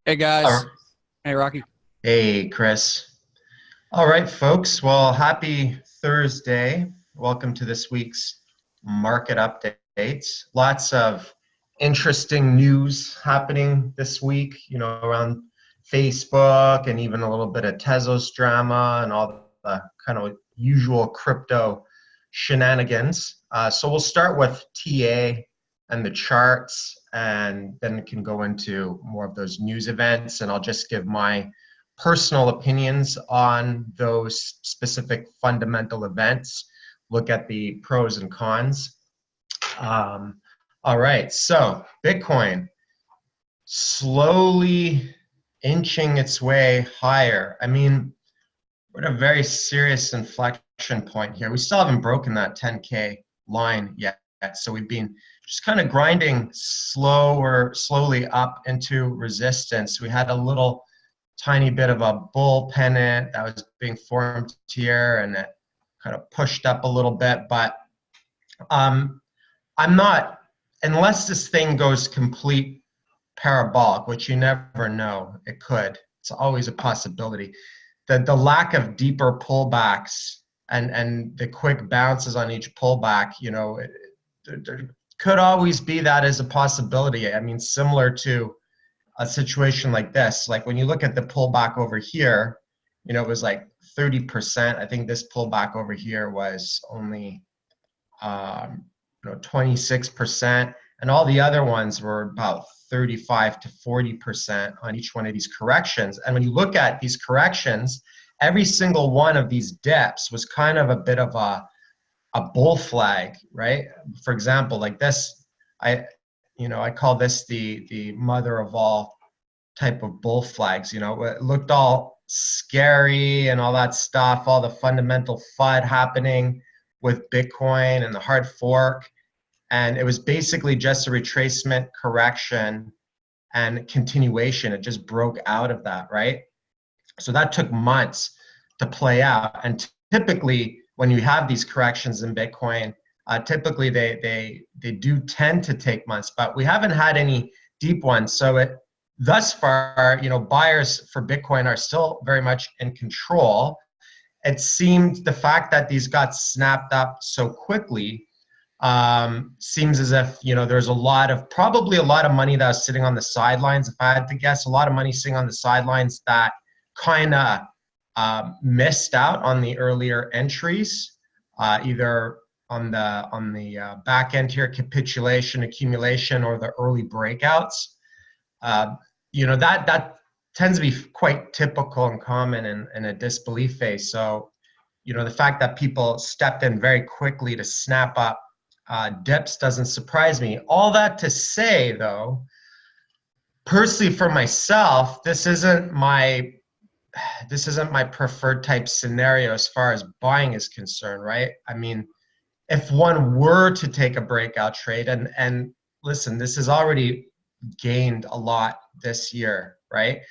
Hey All guys. right. Hey Rocky. Hey, Chris. All right, folks. Well, happy Thursday. Welcome to this week's market updates. Lots of interesting news happening this week, around Facebook and even a little bit of Tezos drama and all the kind of usual crypto shenanigans. So we'll start with TA and the charts, and then we can go into more of those news events. And I'll just give my personal opinions on those specific fundamental events, look at the pros and cons. Um, all right, so Bitcoin slowly inching its way higher. I mean, we're at a very serious inflection point here. We still haven't broken that 10K line yet. So we've been just kind of grinding slowly up into resistance. We had a little tiny bit of a bull pennant that was being formed here, and it kind of pushed up a little bit. But I'm not, unless this thing goes complete parabolic, which you never know, it could. It's always a possibility. The lack of deeper pullbacks and the quick bounces on each pullback, there could always be that as a possibility. I mean, similar to a situation like this. Like when you look at the pullback over here, it was like 30%. I think this pullback over here was only 26%, and all the other ones were about 35 to 40% on each one of these corrections. And when you look at these corrections, every single one of these dips was kind of a bit of a bull flag, right? For example, like this, I call this the mother of all type of bull flags. It looked all scary and all that stuff, all the fundamental FUD happening with Bitcoin and the hard fork. And it was basically just a retracement correction and continuation. It just broke out of that, right? So that took months to play out. And typically, when you have these corrections in Bitcoin, typically they do tend to take months, but we haven't had any deep ones. So thus far, buyers for Bitcoin are still very much in control. It seemed the fact that these got snapped up so quickly seems as if there's probably a lot of money that was sitting on the sidelines. If I had to guess, a lot of money sitting on the sidelines that kind of missed out on the earlier entries, either on the back end here, capitulation, accumulation, or the early breakouts. That tends to be quite typical and common in a disbelief phase. So, the fact that people stepped in very quickly to snap up dips doesn't surprise me. All that to say, though, personally for myself, this isn't my preferred type scenario as far as buying is concerned, right? I mean, if one were to take a breakout trade, and listen, this has already gained a lot this year, right?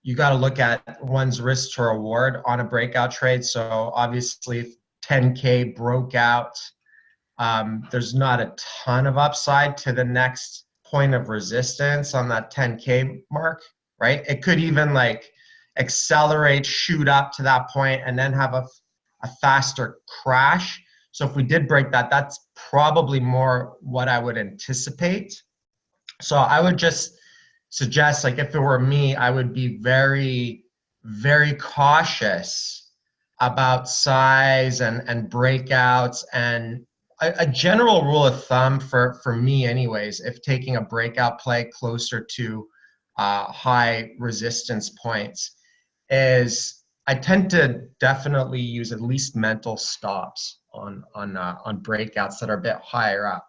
You got to look at one's risk to reward on a breakout trade. So obviously, if 10K broke out, there's not a ton of upside to the next point of resistance on that 10K mark, right? It could even like accelerate, shoot up to that point, and then have a faster crash. So if we did break that, that's probably more what I would anticipate. So I would just suggest, like, if it were me, I would be very, very cautious about size and breakouts. And a general rule of thumb for me anyways, if taking a breakout play closer to high resistance points, is I tend to definitely use at least mental stops on breakouts that are a bit higher up,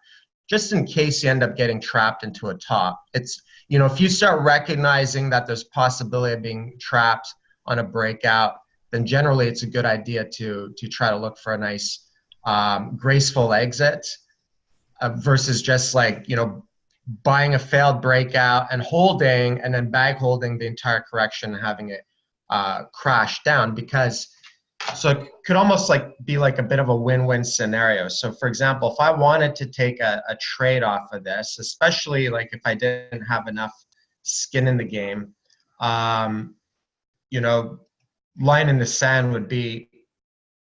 just in case you end up getting trapped into a top. It's, if you start recognizing that there's possibility of being trapped on a breakout, then generally it's a good idea to try to look for a nice graceful exit versus just like, buying a failed breakout and holding and then bag holding the entire correction and having it crash down. Because so it could almost like be like a bit of a win-win scenario. So for example, if I wanted to take a trade off of this, especially like if I didn't have enough skin in the game. You know, line in the sand would be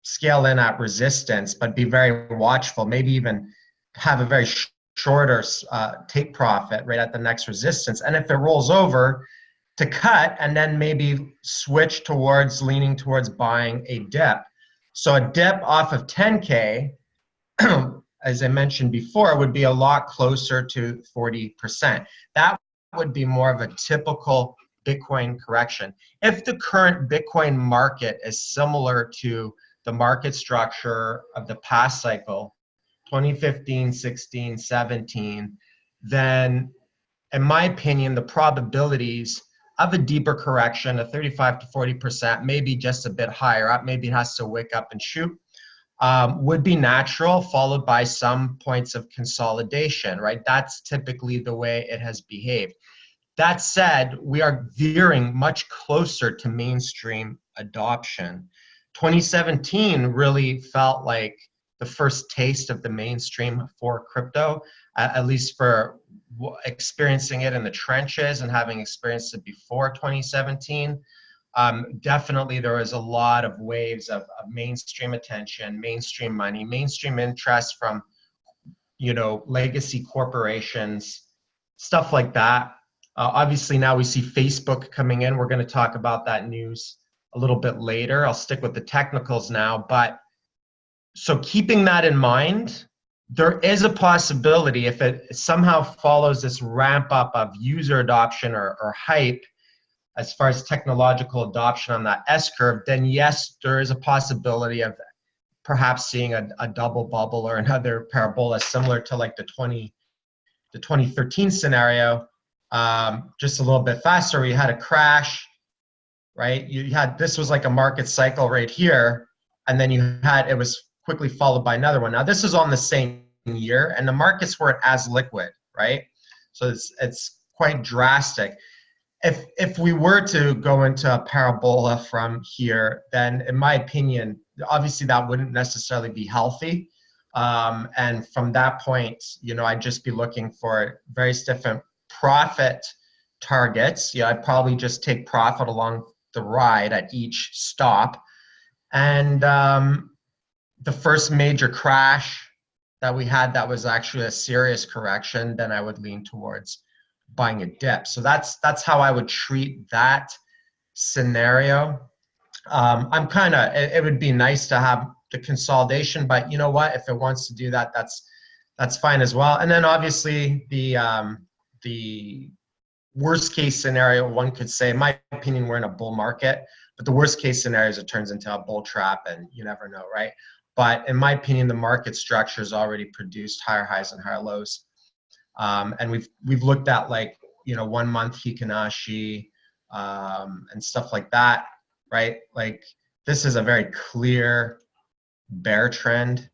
scale in at resistance, but be very watchful, maybe even have a very shorter take profit right at the next resistance. And if it rolls over, to cut and then maybe switch towards leaning towards buying a dip. So a dip off of 10K, as I mentioned before, would be a lot closer to 40%. That would be more of a typical Bitcoin correction. If the current Bitcoin market is similar to the market structure of the past cycle, 2015, 16, 17, then in my opinion, the probabilities of a deeper correction, a 35 to 40%, maybe just a bit higher up, maybe it has to wake up and shoot, would be natural, followed by some points of consolidation, right? That's typically the way it has behaved. That said, we are veering much closer to mainstream adoption. 2017 really felt like the first taste of the mainstream for crypto, at least for experiencing it in the trenches and having experienced it before 2017. Definitely there was a lot of waves of mainstream attention, mainstream money, mainstream interest from, you know, legacy corporations, stuff like that. Obviously now we see Facebook coming in. We're going to talk about that news a little bit later. I'll stick with the technicals now, but so keeping that in mind, there is a possibility if it somehow follows this ramp up of user adoption or hype as far as technological adoption on that S curve, then yes, there is a possibility of perhaps seeing a double bubble or another parabola similar to like the 2013 scenario, just a little bit faster. We had a crash, right? You had, this was like a market cycle right here, and then you had, it was quickly followed by another one. Now this is on the same year, and the markets weren't as liquid, right? So it's quite drastic. If we were to go into a parabola from here, then in my opinion, obviously that wouldn't necessarily be healthy. And from that point, you know, I'd just be looking for various different profit targets. Yeah, I'd probably just take profit along the ride at each stop. And the first major crash that we had that was actually a serious correction, then I would lean towards buying a dip. So that's how I would treat that scenario. I'm kind of, it would be nice to have the consolidation, but you know what, if it wants to do that, that's fine as well. And then obviously the worst case scenario, one could say, in my opinion, we're in a bull market, but the worst case scenario is it turns into a bull trap, and you never know, right? But in my opinion, the market structure has already produced higher highs and higher lows. And we've looked at, like, you know, 1 month Hikinashi and stuff like that, right? Like, this is a very clear bear trend,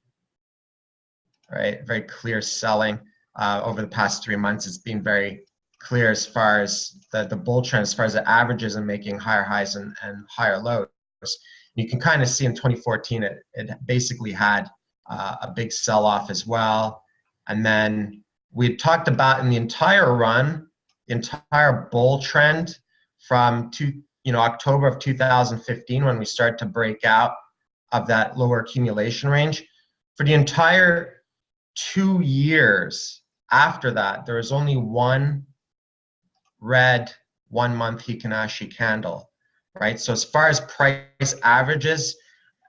right? Very clear selling over the past 3 months. It's been very clear as far as the bull trend, as far as the averages and making higher highs and higher lows. You can kind of see in 2014, it basically had a big sell-off as well. And then we talked about in the entire run, the entire bull trend from October of 2015, when we start to break out of that lower accumulation range. For the entire 2 years after that, there was only one red 1 month Hikinashi candle, right? So as far as price averages,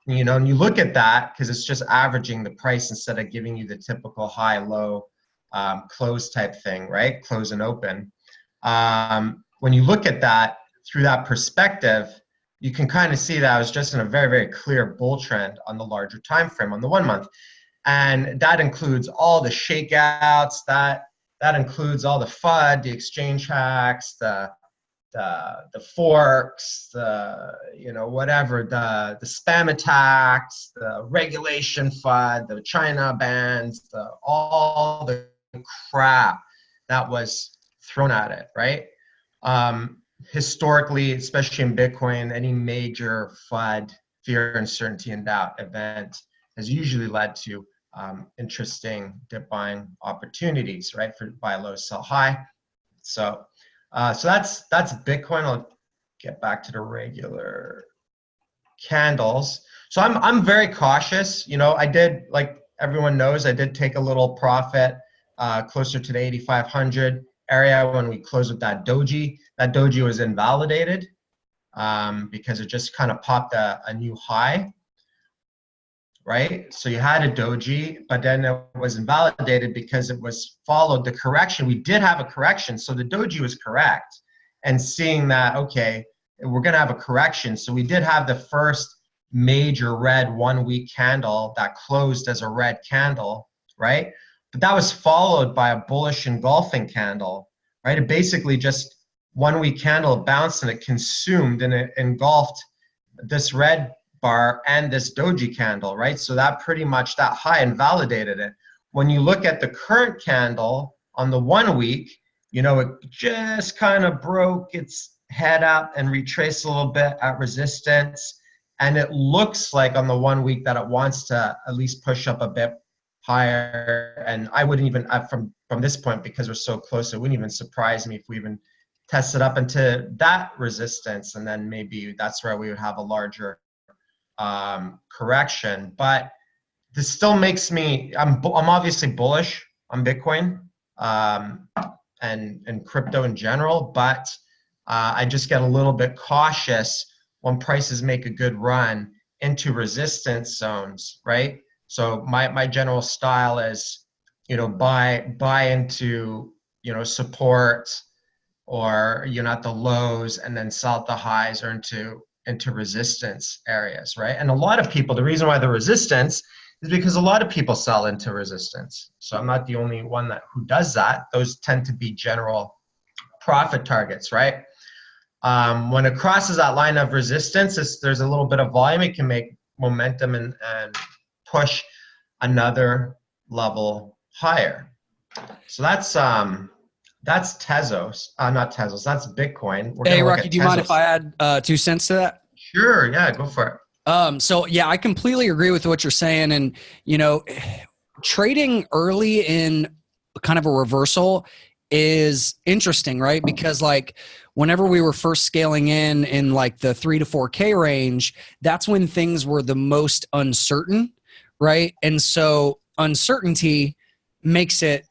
you know, and you look at that because it's just averaging the price instead of giving you the typical high, low, close type thing, right? Close and open. When you look at that through that perspective, you can kind of see that I was just in a very, very clear bull trend on the larger time frame on the 1 month. And that includes all the shakeouts, that includes all the FUD, the exchange hacks, the forks, whatever, the spam attacks, the regulation FUD, the China bans, all the crap that was thrown at it, right? Historically, especially in Bitcoin, any major FUD, fear, uncertainty, and doubt event has usually led to interesting dip buying opportunities, right? For buy low, sell high. So So that's Bitcoin. I'll get back to the regular candles. So I'm very cautious. You know, I did, like everyone knows, I did take a little profit closer to the 8,500 area when we closed with that doji. That doji was invalidated because it just kind of popped a new high, right? So you had a doji, but then it was invalidated because it was followed the correction. We did have a correction, so the doji was correct. And seeing that, okay, we're going to have a correction. So we did have the first major red 1 week candle that closed as a red candle, right? But that was followed by a bullish engulfing candle, right? It basically just 1 week candle bounced and it consumed and it engulfed this red bar and this doji candle, right? So that pretty much, that high invalidated it. When you look at the current candle on the 1 week, you know, it just kind of broke its head up and retraced a little bit at resistance. And it looks like on the 1 week that it wants to at least push up a bit higher. And I wouldn't even, from this point, because we're so close, it wouldn't even surprise me if we even tested up into that resistance. And then maybe that's where we would have a larger correction. But this still makes me, I'm obviously bullish on Bitcoin and crypto in general, but I just get a little bit cautious when prices make a good run into resistance zones, right? So my general style is, you know, buy into, you know, support, or, you know, at the lows, and then sell at the highs, or into resistance areas, right? And a lot of people, the reason why the resistance is because a lot of people sell into resistance. So I'm not the only one who does that. Those tend to be general profit targets, right? When it crosses that line of resistance, there's a little bit of volume. It can make momentum and push another level higher. So that's Tezos, not Tezos. That's Bitcoin. Hey, Rocky, do you mind if I add 2 cents to that? Sure. Yeah, go for it. So yeah, I completely agree with what you're saying. And, you know, trading early in kind of a reversal is interesting, right? Because like whenever we were first scaling in like the 3 to 4K range, that's when things were the most uncertain, right? And so uncertainty makes it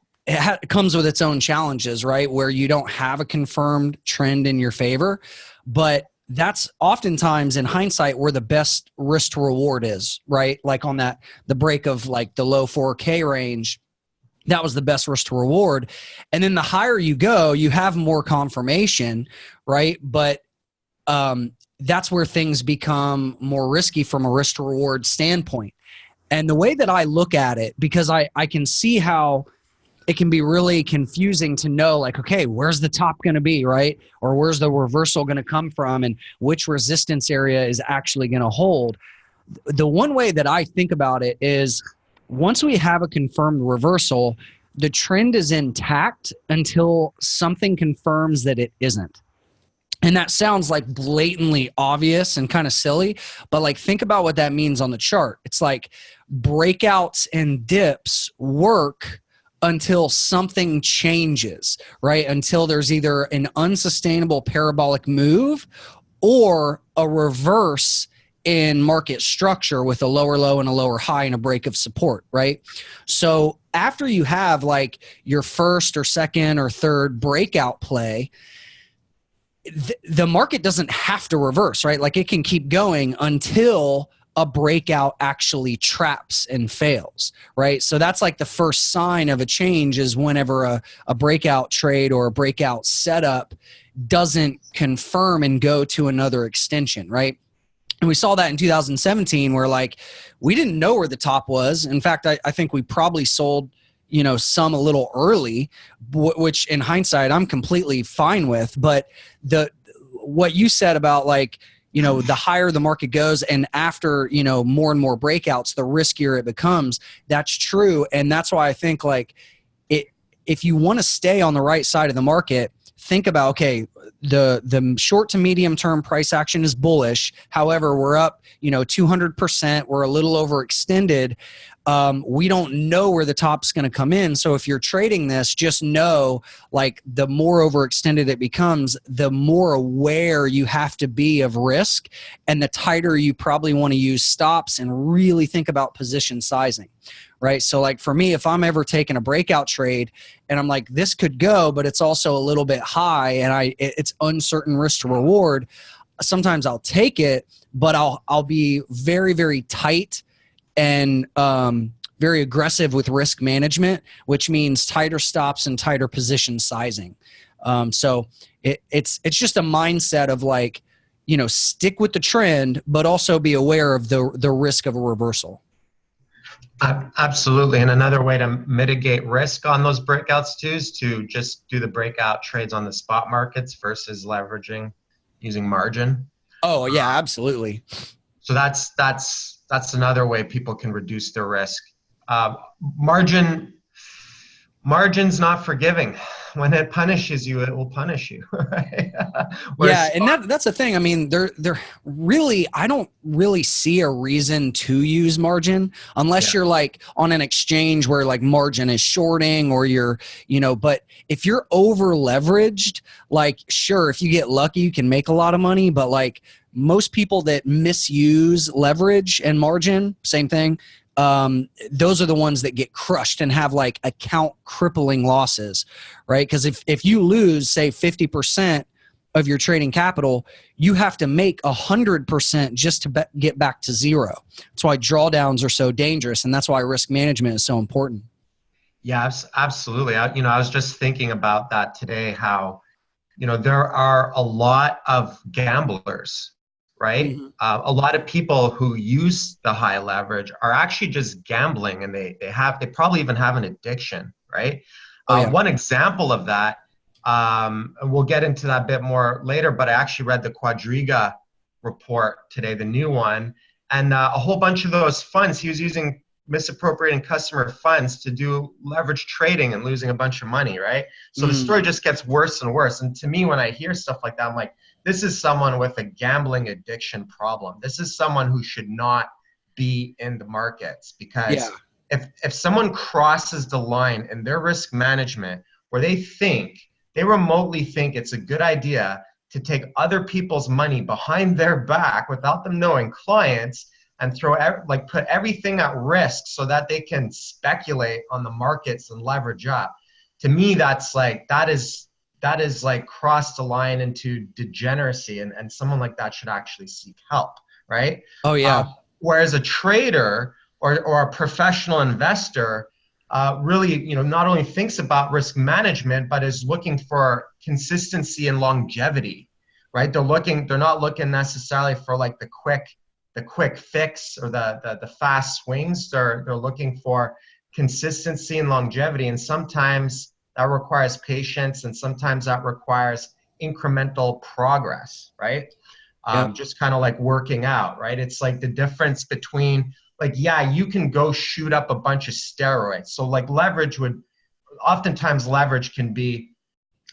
comes with its own challenges, right? Where you don't have a confirmed trend in your favor, but that's oftentimes in hindsight where the best risk to reward is, right? Like on the break of like the low 4K range, that was the best risk to reward. And then the higher you go, you have more confirmation, right? But that's where things become more risky from a risk to reward standpoint. And the way that I look at it, because I can see how it can be really confusing to know, like, okay, where's the top going to be, right? Or where's the reversal going to come from, and which resistance area is actually going to hold. The one way that I think about it is once we have a confirmed reversal, the trend is intact until something confirms that it isn't. And that sounds like blatantly obvious and kind of silly, but like think about what that means on the chart. It's like breakouts and dips work until something changes, right? Until there's either an unsustainable parabolic move or a reverse in market structure with a lower low and a lower high and a break of support, right? So after you have like your first or second or third breakout play, the market doesn't have to reverse, right? Like it can keep going until a breakout actually traps and fails, right? So that's like the first sign of a change is whenever a breakout trade or a breakout setup doesn't confirm and go to another extension, right? And we saw that in 2017 where like we didn't know where the top was. In fact, I think we probably sold, you know, some a little early, which in hindsight I'm completely fine with. But what you said about like, you know, the higher the market goes and after, you know, more and more breakouts, the riskier it becomes. That's true. And that's why I think like if you want to stay on the right side of the market, think about, okay, the short to medium term price action is bullish. However, we're up, you know, 200%. We're a little overextended. we don't know where the top's going to come in. So if you're trading this, just know like the more overextended it becomes, the more aware you have to be of risk, and the tighter you probably want to use stops and really think about position sizing. Right. So like for me, if I'm ever taking a breakout trade and I'm like, this could go, but it's also a little bit high and it's uncertain risk to reward, sometimes I'll take it, but I'll be very, very tight and very aggressive with risk management, which means tighter stops and tighter position sizing. So it's just a mindset of like, stick with the trend, but also be aware of the risk of a reversal. Absolutely. And another way to mitigate risk on those breakouts too is to just do the breakout trades on the spot markets versus leveraging using margin. Oh yeah, absolutely. So that's another way people can reduce their risk. Margin's not forgiving. When it punishes you, it will punish you. Right? Yeah, and that's the thing. I mean, they're really, I don't really see a reason to use margin unless you're like on an exchange where like margin is shorting, or you're, but if you're over leveraged, like sure, if you get lucky, you can make a lot of money, but like most people that misuse leverage and margin, same thing. Those are the ones that get crushed and have like account crippling losses, right? Because if you lose, say 50% of your trading capital, you have to make 100% just to get back to zero. That's why drawdowns are so dangerous, and that's why risk management is so important. Yeah, absolutely. I was just thinking about that today, how, there are a lot of gamblers, right? Mm-hmm. A lot of people who use the high leverage are actually just gambling, and they probably even have an addiction, right? Oh, yeah. One example of that, and we'll get into that a bit more later, but I actually read the Quadriga report today, the new one, and a whole bunch of those funds, he was using misappropriating customer funds to do leverage trading and losing a bunch of money, right? So the story just gets worse and worse. And to me, when I hear stuff like that, I'm like, this is someone with a gambling addiction problem. This is someone who should not be in the markets, because if someone crosses the line in their risk management where they remotely think it's a good idea to take other people's money behind their back without them knowing, clients, and put everything at risk so that they can speculate on the markets and leverage up. To me, that is like crossed the line into degeneracy, and someone like that should actually seek help, right? Oh yeah. Whereas a trader or a professional investor really, not only thinks about risk management, but is looking for consistency and longevity, right? They're not looking necessarily for like the quick fix or the fast swings. They're looking for consistency and longevity, and sometimes that requires patience, and sometimes that requires incremental progress, right? Just kind of like working out, right? It's like the difference between you can go shoot up a bunch of steroids. So like oftentimes leverage can be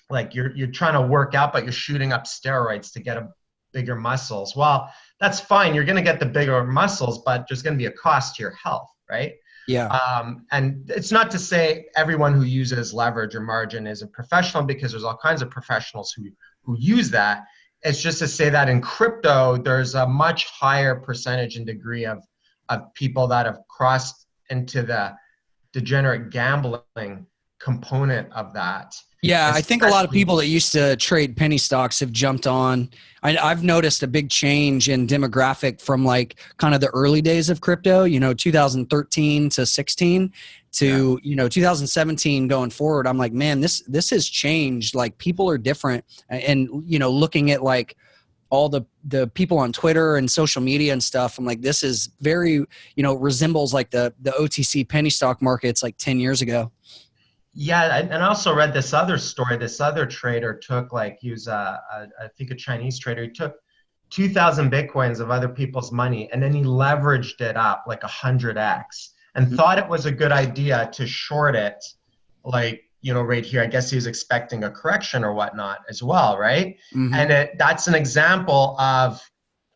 like you're trying to work out, but you're shooting up steroids to get a bigger muscles. Well, that's fine. You're going to get the bigger muscles, but there's going to be a cost to your health, right? Yeah. And it's not to say everyone who uses leverage or margin is a professional, because there's all kinds of professionals who use that. It's just to say that in crypto, there's a much higher percentage and degree of people that have crossed into the degenerate gambling component of that. Yeah, I think a lot of people that used to trade penny stocks have jumped on. I've noticed a big change in demographic from like kind of the early days of crypto, 2013 to 16 to, 2017 going forward. I'm like, man, this has changed. Like people are different. And, looking at like all the people on Twitter and social media and stuff, I'm like, this is very, resembles like the OTC penny stock markets like 10 years ago. Yeah, and I also read this other story. This other trader took he was I think a Chinese trader. He took 2,000 Bitcoins of other people's money, and then he leveraged it up like 100x, and thought it was a good idea to short it, right here. I guess he was expecting a correction or whatnot as well, right? Mm-hmm. And that's an example of,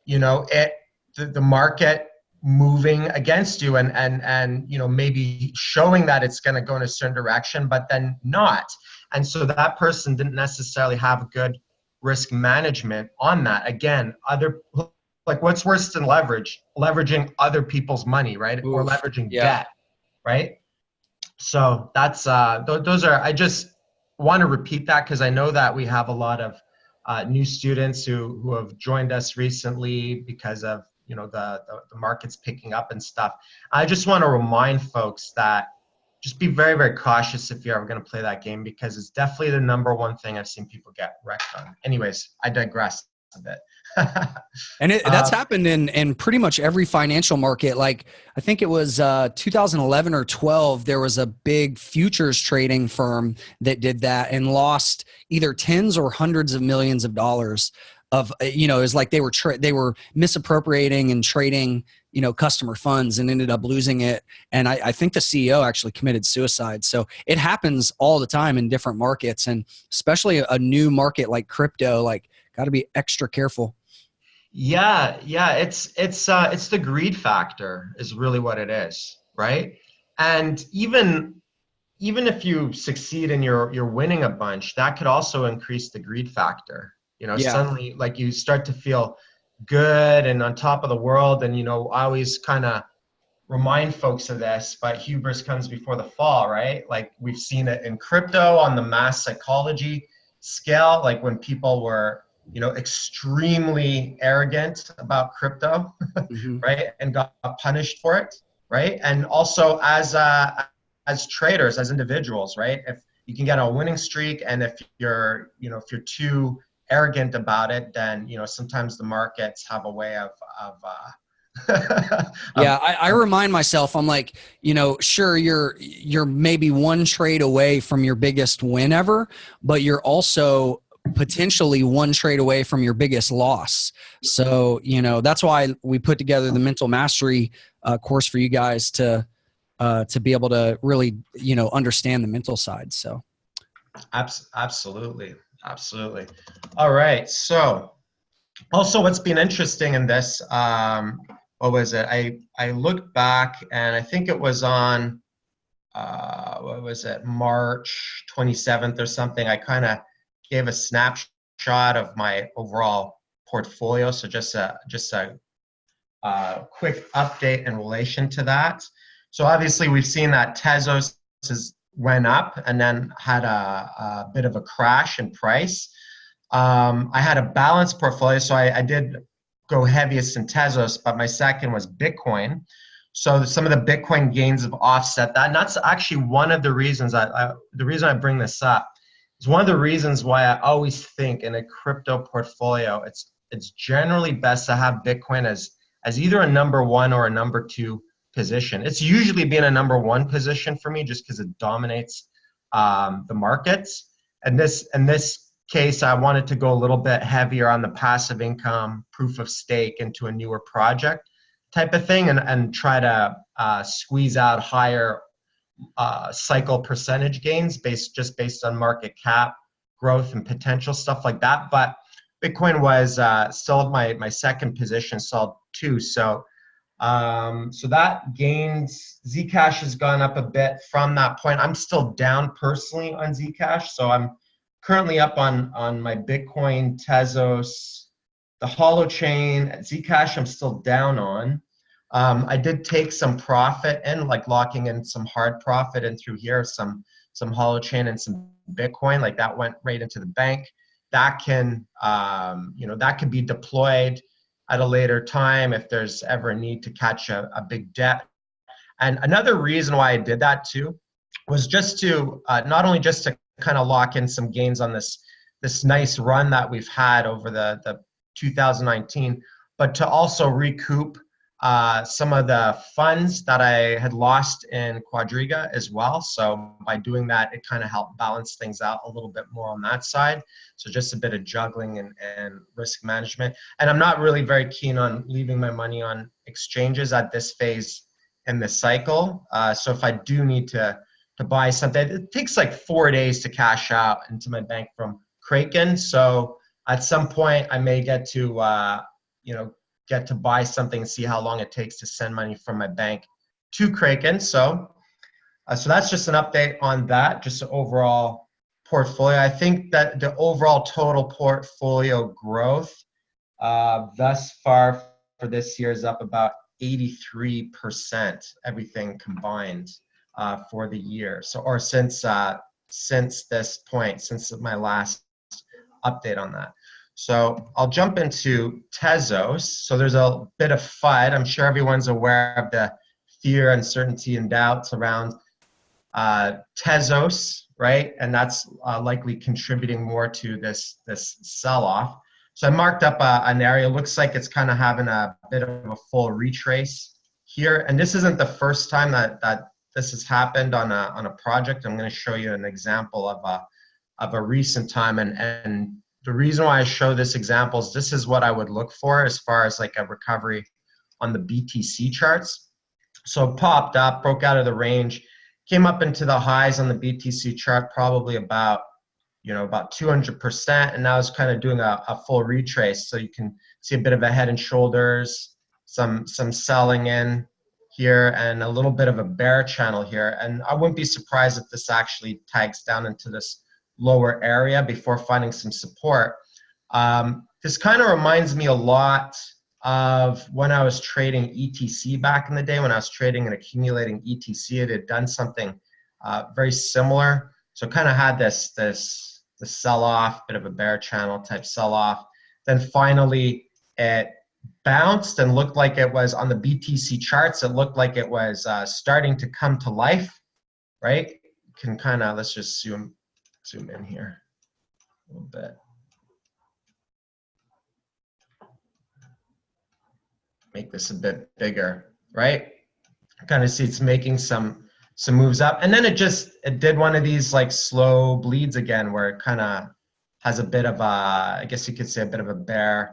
the market moving against you and maybe showing that it's going to go in a certain direction, but then not. And so that person didn't necessarily have good risk management on that. Again, like what's worse than leveraging other people's money, right? Or Oof. leveraging Yeah. debt, right? So that's those are, I just want to repeat that because I know that we have a lot of new students who have joined us recently because of the market's picking up and stuff. I just want to remind folks that just be very, very cautious if you're ever going to play that game, because it's definitely the number one thing I've seen people get wrecked on. Anyways, I digress a bit. And that's happened in pretty much every financial market. Like I think it was 2011 or 12, there was a big futures trading firm that did that and lost either tens or hundreds of millions of dollars of, it was like they were misappropriating and trading, customer funds and ended up losing it. And I think the CEO actually committed suicide. So it happens all the time in different markets, and especially a new market like crypto, like got to be extra careful. Yeah, it's the greed factor is really what it is, right? And even if you succeed and you're winning a bunch, that could also increase the greed factor. Yeah. Suddenly like you start to feel good and on top of the world. And I always kind of remind folks of this, but hubris comes before the fall, right? Like we've seen it in crypto on the mass psychology scale, like when people were extremely arrogant about crypto, Mm-hmm. right, and got punished for it, right? And also as traders, as individuals, right? If you can get a winning streak, and if you're too arrogant about it, then sometimes the markets have a way of Yeah, I remind myself, I'm like, sure, you're maybe one trade away from your biggest win ever, but you're also potentially one trade away from your biggest loss. So, that's why we put together the mental mastery course for you guys to be able to really, understand the mental side. So, absolutely. All right. So also what's been interesting in this, what was it? I looked back and I think it was on, what was it, March 27th or something. I kind of gave a snapshot of my overall portfolio. So just a quick update in relation to that. So obviously we've seen that Tezos went up and then had a bit of a crash in price. I had a balanced portfolio, so I did go heaviest in Tezos, but my second was Bitcoin. So some of the Bitcoin gains have offset that. And that's actually one of the reasons the reason I bring this up is one of the reasons why I always think in a crypto portfolio, it's generally best to have Bitcoin as either a number one or a number two position. It's usually been a number one position for me just because it dominates the markets. And this case, I wanted to go a little bit heavier on the passive income, proof of stake into a newer project type of thing, and try to squeeze out higher cycle percentage gains based on market cap growth and potential stuff like that. But Bitcoin was still my second position, sold two. So that gains, Zcash has gone up a bit from that point. I'm still down personally on Zcash, so I'm currently up on my Bitcoin, Tezos, the Holochain. Zcash I'm still down on. I did take some profit in, like locking in some hard profit in through here, some Holochain and some Bitcoin, like that went right into the bank. That can, that could be deployed at a later time if there's ever a need to catch a big debt. And another reason why I did that too was just to not only just to kind of lock in some gains on this nice run that we've had over the 2019, but to also recoup some of the funds that I had lost in Quadriga as well. So by doing that, it kind of helped balance things out a little bit more on that side. So just a bit of juggling and risk management. And I'm not really very keen on leaving my money on exchanges at this phase in the cycle. So if I do need to buy something, it takes like 4 days to cash out into my bank from Kraken. So at some point I may get to, get to buy something and see how long it takes to send money from my bank to Kraken. So that's just an update on that, just the overall portfolio. I think that the overall total portfolio growth thus far for this year is up about 83%, everything combined for the year. So, or since this point, since my last update on that. So I'll jump into Tezos. So there's a bit of FUD. I'm sure everyone's aware of the fear, uncertainty, and doubts around Tezos, right? And that's likely contributing more to this sell-off. So I marked up an area. Looks like it's kind of having a bit of a full retrace here. And this isn't the first time that this has happened on a project. I'm going to show you an example of a recent time. And the reason why I show this example is this is what I would look for as far as like a recovery on the BTC charts. So it popped up, broke out of the range, came up into the highs on the BTC chart, probably about 200%, and now it's kind of doing a full retrace. So you can see a bit of a head and shoulders, some selling in here, and a little bit of a bear channel here. And I wouldn't be surprised if this actually tags down into this lower area before finding some support. This kind of reminds me a lot of when I was trading ETC back in the day. When I was trading and accumulating ETC, it had done something very similar. So kind of had the sell-off, bit of a bear channel type sell-off. Then finally it bounced and looked like it was on the BTC charts. It looked like it was starting to come to life, right? You can kind of, let's just zoom in here a little bit. Make this a bit bigger, right? Kind of see it's making some moves up, and then it did one of these like slow bleeds again, where it kind of has a bit of a, I guess you could say, a bit of a bear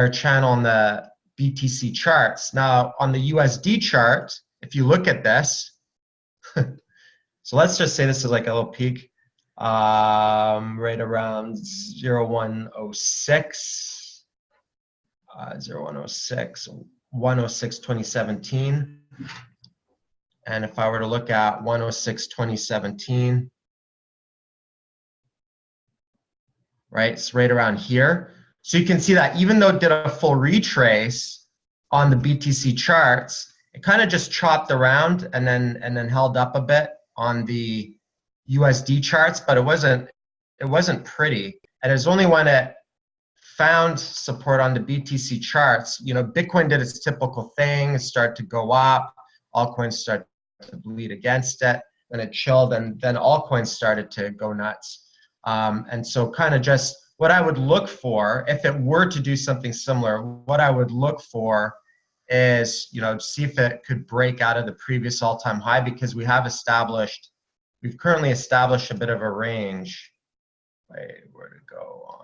channel on the BTC charts. Now on the USD chart, if you look at this, so let's just say this is like a little peak, right around 0106, 0106, 106, 2017. And if I were to look at 106, 2017, right, it's right around here. So you can see that even though it did a full retrace on the BTC charts, it kind of just chopped around and then held up a bit on the USD charts, but it wasn't pretty. And it was only when it found support on the BTC charts, Bitcoin did its typical thing, start to go up, altcoins start to bleed against it, then it chilled, and then altcoins started to go nuts. And so kind of just what I would look for, if it were to do something similar, what I would look for is, see if it could break out of the previous all-time high, because we've currently established a bit of a range. Wait, where to go on?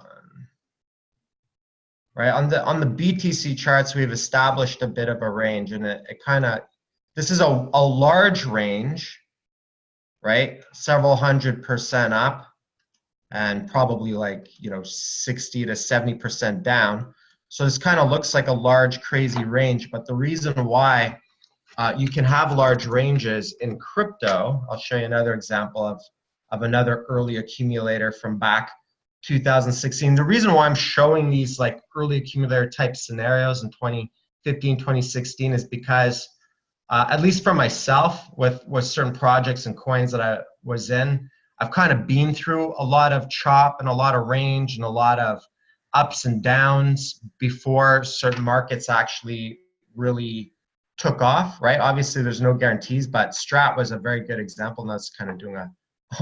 Right, on the BTC charts, we've established a bit of a range, and it kind of, this is a large range, right? Several 100% up, and probably like 60 to 70% down. So this kind of looks like a large, crazy range. But the reason why you can have large ranges in crypto, I'll show you another example of another early accumulator from back 2016. The reason why I'm showing these like early accumulator type scenarios in 2015, 2016 is because at least for myself, with certain projects and coins that I was in, I've kind of been through a lot of chop and a lot of range and a lot of ups and downs before certain markets actually really took off, right? Obviously, there's no guarantees, but Strat was a very good example, and that's kind of doing a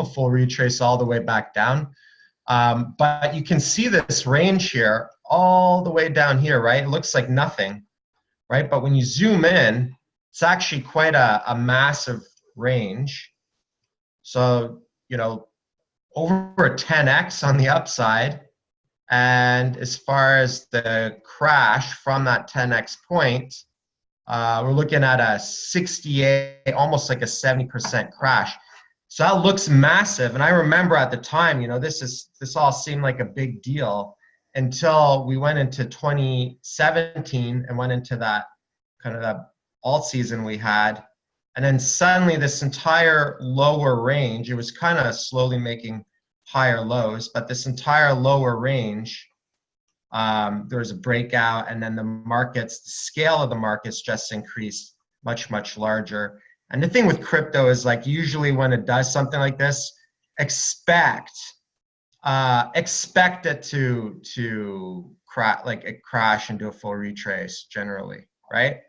full retrace all the way back down. But you can see this range here all the way down here, right? It looks like nothing, right? But when you zoom in, it's actually quite a massive range. So, over a 10x on the upside. And as far as the crash from that 10x point, we're looking at a 68, almost like a 70% crash. So that looks massive. And I remember at the time, this all seemed like a big deal until we went into 2017 and went into that kind of that alt season we had. And then suddenly this entire lower range, it was kind of slowly making higher lows, but this entire lower range, there was a breakout, and then the markets, the scale of the markets just increased much, much larger. And the thing with crypto is, like, usually when it does something like this, expect it to crash, like a crash and do a full retrace generally, right?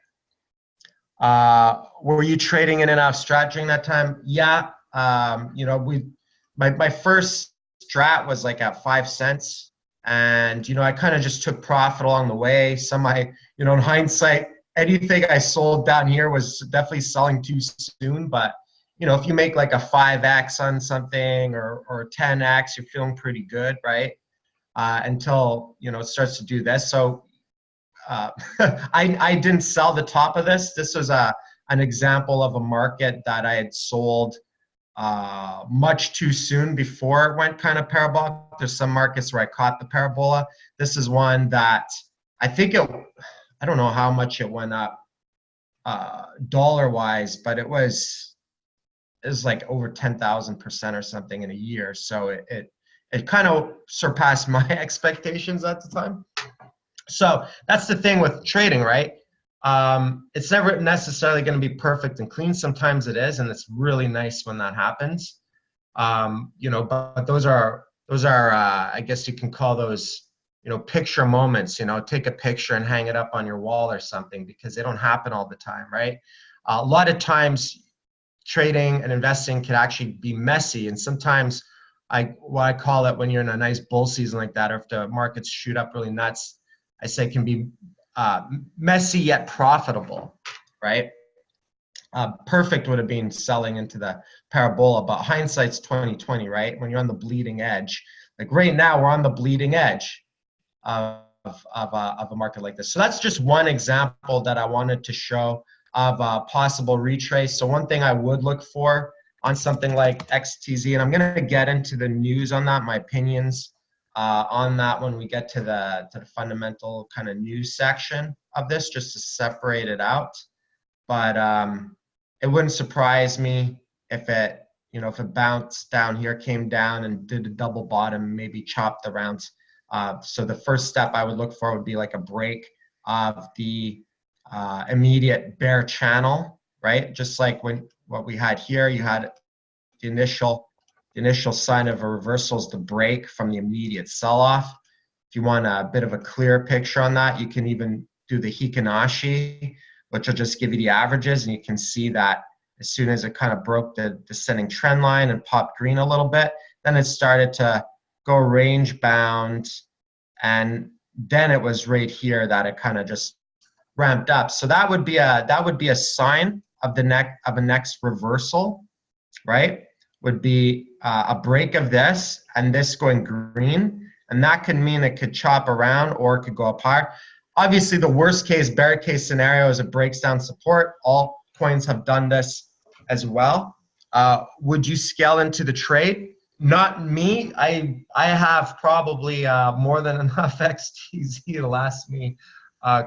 Were you trading in and out of strat during that time? Yeah. My first strat was like at 5 cents. And, I kind of just took profit along the way. In hindsight, anything I sold down here was definitely selling too soon. But, if you make like a 5x on something or 10x, you're feeling pretty good, right? Until, it starts to do this. So I didn't sell the top of this. This was an example of a market that I had sold much too soon before it went kind of parabolic. There's some markets where I caught the parabola. This is one that I don't know how much it went up dollar wise, but it was like over 10,000% or something in a year. So it kind of surpassed my expectations at the time. So that's the thing with trading, right? It's never necessarily going to be perfect and clean. Sometimes it is, and it's really nice when that happens. But those are I guess you can call those, picture moments. Take a picture and hang it up on your wall or something, because they don't happen all the time, right? A lot of times, trading and investing can actually be messy, and sometimes what I call it, when you're in a nice bull season like that, or if the markets shoot up really nuts, I say can be messy yet profitable, right? Perfect would have been selling into the parabola, but hindsight's 2020, right? When you're on the bleeding edge, like right now, we're on the bleeding edge of a market like this. So that's just one example that I wanted to show of a possible retrace. So one thing I would look for on something like XTZ, and I'm going to get into the news on that, my opinions on that when we get to the fundamental kind of news section of this, just to separate it out. But it wouldn't surprise me if it bounced down here, came down and did a double bottom, maybe chopped around. So the first step I would look for would be like a break of the immediate bear channel, right? Just like what we had here, you had the initial sign of a reversal is the break from the immediate sell-off. If you want a bit of a clear picture on that, you can even do the Hikinashi, which will just give you the averages, and you can see that as soon as it kind of broke the descending trend line and popped green a little bit, then it started to go range bound, and then it was right here that it kind of just ramped up. So that would be a sign of a next reversal, right? Would be a break of this and this going green, and that could mean it could chop around or it could go up higher. Obviously, the worst case, bear case scenario is it breaks down support. All coins have done this as well. Would you scale into the trade? Not me. I have probably more than enough XTZ to last me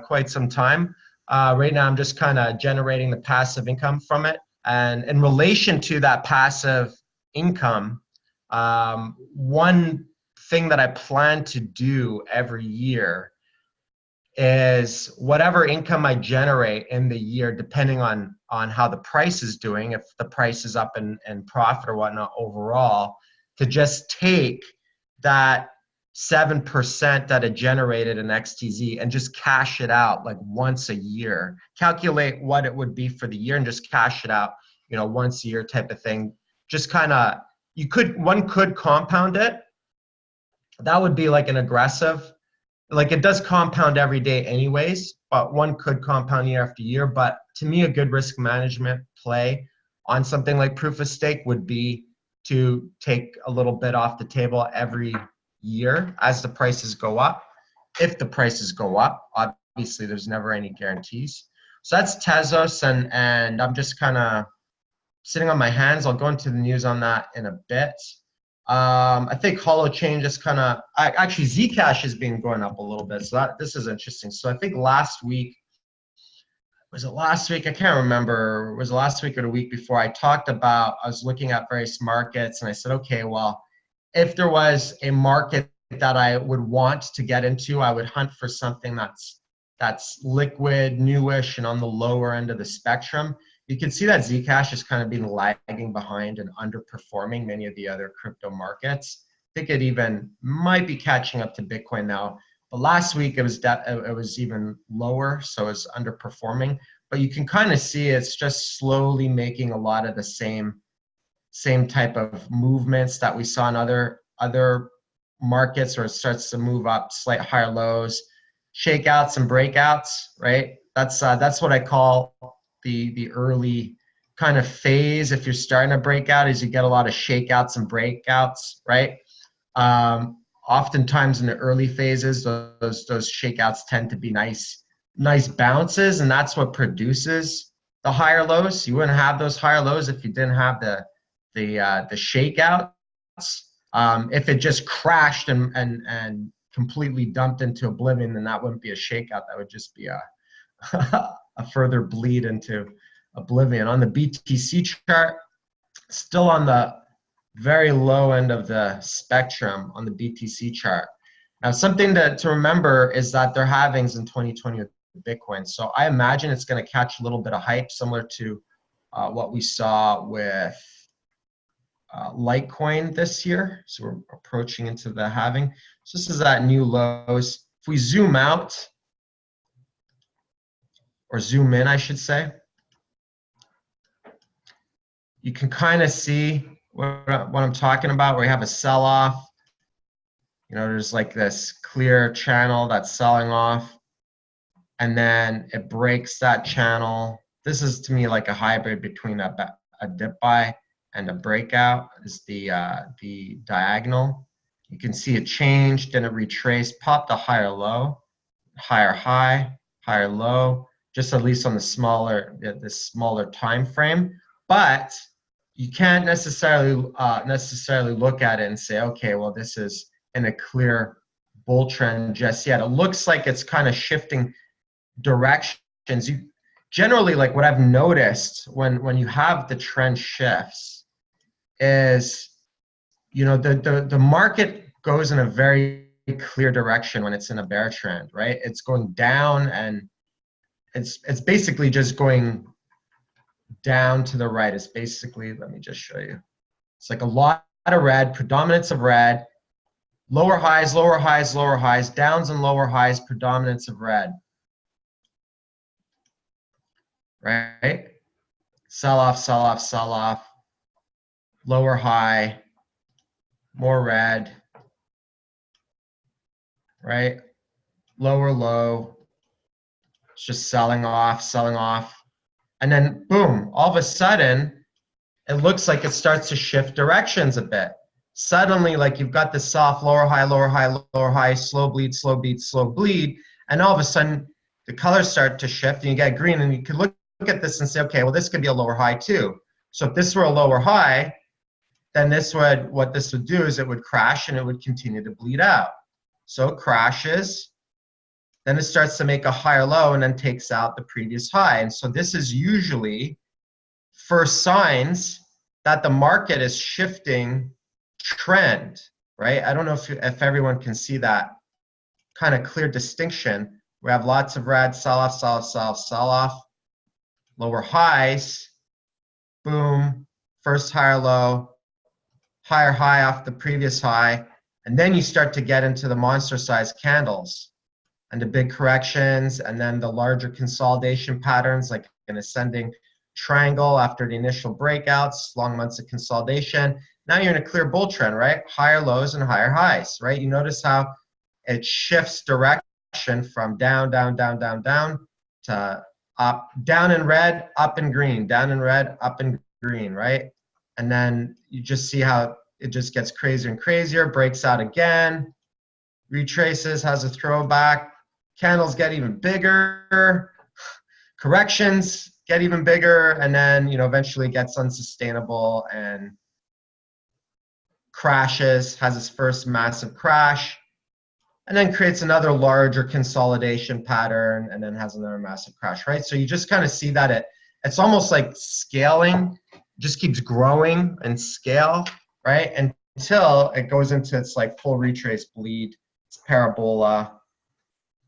quite some time. Right now, I'm just kind of generating the passive income from it. And in relation to that passive income, one thing that I plan to do every year is whatever income I generate in the year, depending on how the price is doing, if the price is up in profit or whatnot overall, to just take that 7% that it generated in XTZ and just cash it out like once a year. Calculate what it would be for the year and just cash it out, once a year type of thing. Just kind of, one could compound it. That would be like an aggressive, like it does compound every day anyways, but one could compound year after year. But to me, a good risk management play on something like proof of stake would be to take a little bit off the table every year as the prices go up. If the prices go up, obviously there's never any guarantees. So that's Tezos, and I'm just kind of sitting on my hands. I'll go into the news on that in a bit. I think Holo Chain just kind of, actually Zcash has been going up a little bit. So this is interesting. So I think last week, was it last week? I can't remember. Was it last week or the week before? I was looking at various markets and I said, okay, well, if there was a market that I would want to get into, I would hunt for something that's liquid, newish, and on the lower end of the spectrum. You can see that Zcash is kind of been lagging behind and underperforming many of the other crypto markets. I think it even might be catching up to Bitcoin now. But last week it was even lower, so it's underperforming. But you can kind of see it's just slowly making a lot of the same type of movements that we saw in other markets, where it starts to move up slight higher lows, shakeouts and breakouts, right? That's what I call the early kind of phase. If you're starting to break out, is you get a lot of shakeouts and breakouts, right? Oftentimes in the early phases, those shakeouts tend to be nice bounces, and that's what produces the higher lows. You wouldn't have those higher lows if you didn't have the shakeouts. If it just crashed and completely dumped into oblivion, then that wouldn't be a shakeout. That would just be a a further bleed into oblivion. On the BTC chart, still on the very low end of the spectrum on the BTC chart. Now, something to remember is that they're halvings in 2020 with Bitcoin. So I imagine it's going to catch a little bit of hype, similar to what we saw with Litecoin this year. So we're approaching into the halving. So this is at new lows. If we zoom out, or zoom in, I should say, you can kind of see what I'm talking about, where you have a sell-off. You know, there's like this clear channel that's selling off, and then it breaks that channel. This is, to me, like a hybrid between a dip buy and a breakout. Is the diagonal. You can see it changed, then it retraced, popped a higher low, higher high, higher low, just at least on the smaller time frame. But you can't necessarily look at it and say, okay, well, this is in a clear bull trend just yet. It looks like it's kind of shifting directions. Generally, like what I've noticed when you have the trend shifts is, you know, the market goes in a very clear direction when it's in a bear trend, right? It's going down, and it's basically just going down to the right. It's basically, let me just show you. It's like a lot of red, predominance of red, lower highs, lower highs, lower highs, downs and lower highs, predominance of red. Right? Sell off, sell off, sell off, lower high, more red, right? Lower low, it's just selling off, selling off. And then boom, all of a sudden, it looks like it starts to shift directions a bit. Suddenly, like you've got the soft lower high, lower high, lower high, slow bleed, slow bleed, slow bleed. And all of a sudden, the colors start to shift and you get green, and you can look at this and say, okay, well, this could be a lower high too. So if this were a lower high, then what this would do is it would crash and it would continue to bleed out. So it crashes, then it starts to make a higher low and then takes out the previous high. And so this is usually first signs that the market is shifting trend, right? I don't know if everyone can see that kind of clear distinction. We have lots of red, sell off, sell off, sell off, sell off, lower highs, boom, first higher low, higher high off the previous high, and then you start to get into the monster size candles and the big corrections, and then the larger consolidation patterns, like an ascending triangle after the initial breakouts, long months of consolidation. Now you're in a clear bull trend, right? Higher lows and higher highs, right? You notice how it shifts direction from down, down, down, down, down to up, down in red, up in green, down in red, up in green, right? And then you just see how it just gets crazier and crazier, breaks out again, retraces, has a throwback, candles get even bigger, corrections get even bigger, and then, you know, eventually gets unsustainable and crashes, has its first massive crash, and then creates another larger consolidation pattern, and then has another massive crash, right? So you just kind of see that it's almost like scaling, just keeps growing and scale, right? Until it goes into its like full retrace bleed, its parabola,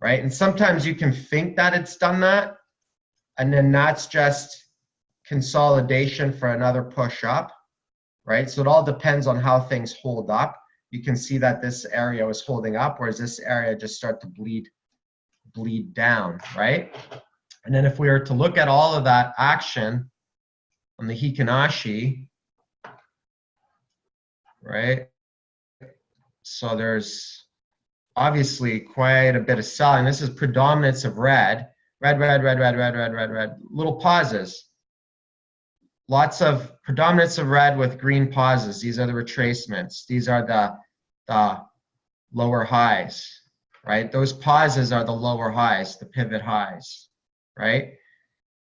right? And sometimes you can think that it's done that, and then that's just consolidation for another push up, right? So it all depends on how things hold up. You can see that this area was holding up, whereas this area just start to bleed down, right? And then if we were to look at all of that action on the Hikinashi, right? So there's obviously quite a bit of selling. This is predominance of red, little pauses. Lots of predominance of red with green pauses. These are the retracements. These are the lower highs, right? Those pauses are the lower highs, the pivot highs, right?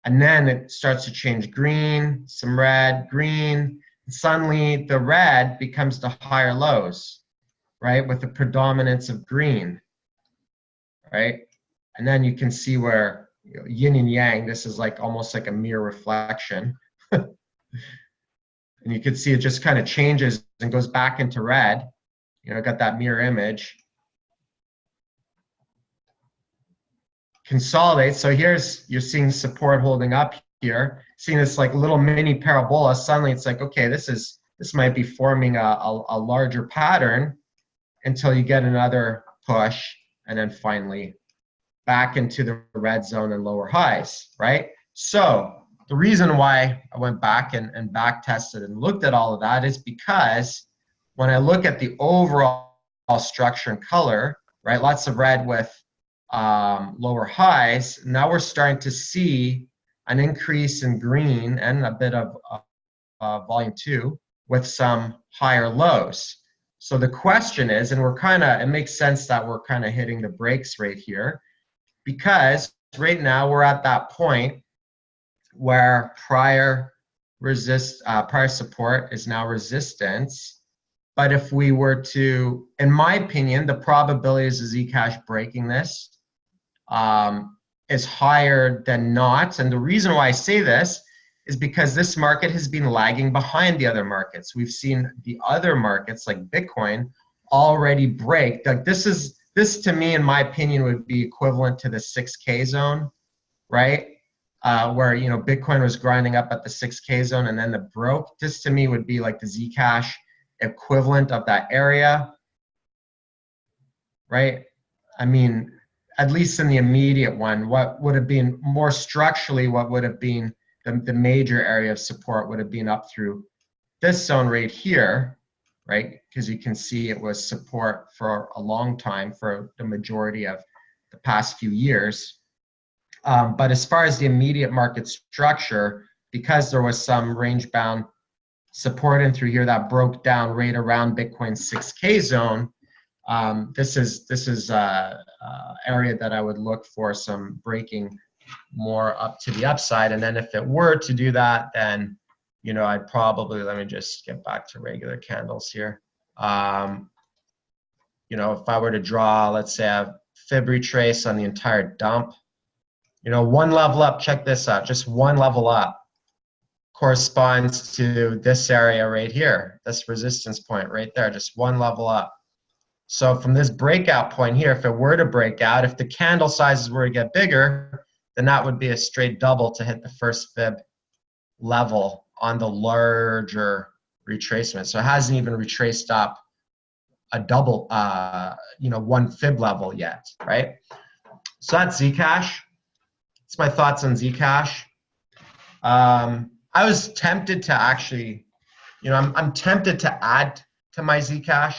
And then it starts to change green, some red, green. And suddenly the red becomes the higher lows, right? With the predominance of green, right? And then you can see where yin and yang, this is like almost like a mirror reflection. And you can see it just kind of changes and goes back into red. You know, got that mirror image. Consolidates. So here's, you're seeing support holding up here, seeing this like little mini parabola. Suddenly it's like, okay, this might be forming a larger pattern until you get another push, and then finally back into the red zone and lower highs, right? So the reason why I went back and back tested and looked at all of that is because when I look at the overall structure and color, right, lots of red with lower highs, now we're starting to see an increase in green and a bit of volume 2 with some higher lows. So the question is, and it makes sense that we're kind of hitting the brakes right here, because right now we're at that point where prior support is now resistance. But if we were to, in my opinion, the probabilities of Zcash breaking this is higher than not. And the reason why I say this is because this market has been lagging behind the other markets. We've seen the other markets like Bitcoin already break. Like this to me, in my opinion, would be equivalent to the 6K zone, right? Where, you know, Bitcoin was grinding up at the 6K zone and then it broke. This to me would be like the Zcash equivalent of that area, right? I mean, at least in the immediate one, what would have been more structurally, what would have been the major area of support would have been up through this zone right here, right? Because you can see it was support for a long time, for the majority of the past few years. But as far as the immediate market structure, because there was some range bound support in through here that broke down right around Bitcoin's 6K zone, this is area that I would look for some breaking more up to the upside. And then if it were to do that, then, you know, I'd probably, let me just get back to regular candles here. You know, if I were to draw, let's say a fib retrace on the entire dump, you know, one level up, check this out, just one level up corresponds to this area right here, this resistance point right there, just one level up. So from this breakout point here, if it were to break out, if the candle sizes were to get bigger, then that would be a straight double to hit the first fib level on the larger retracement. So it hasn't even retraced up a double, you know, one fib level yet, right? So that's Zcash. That's my thoughts on Zcash. I was tempted to actually, you know, I'm tempted to add to my Zcash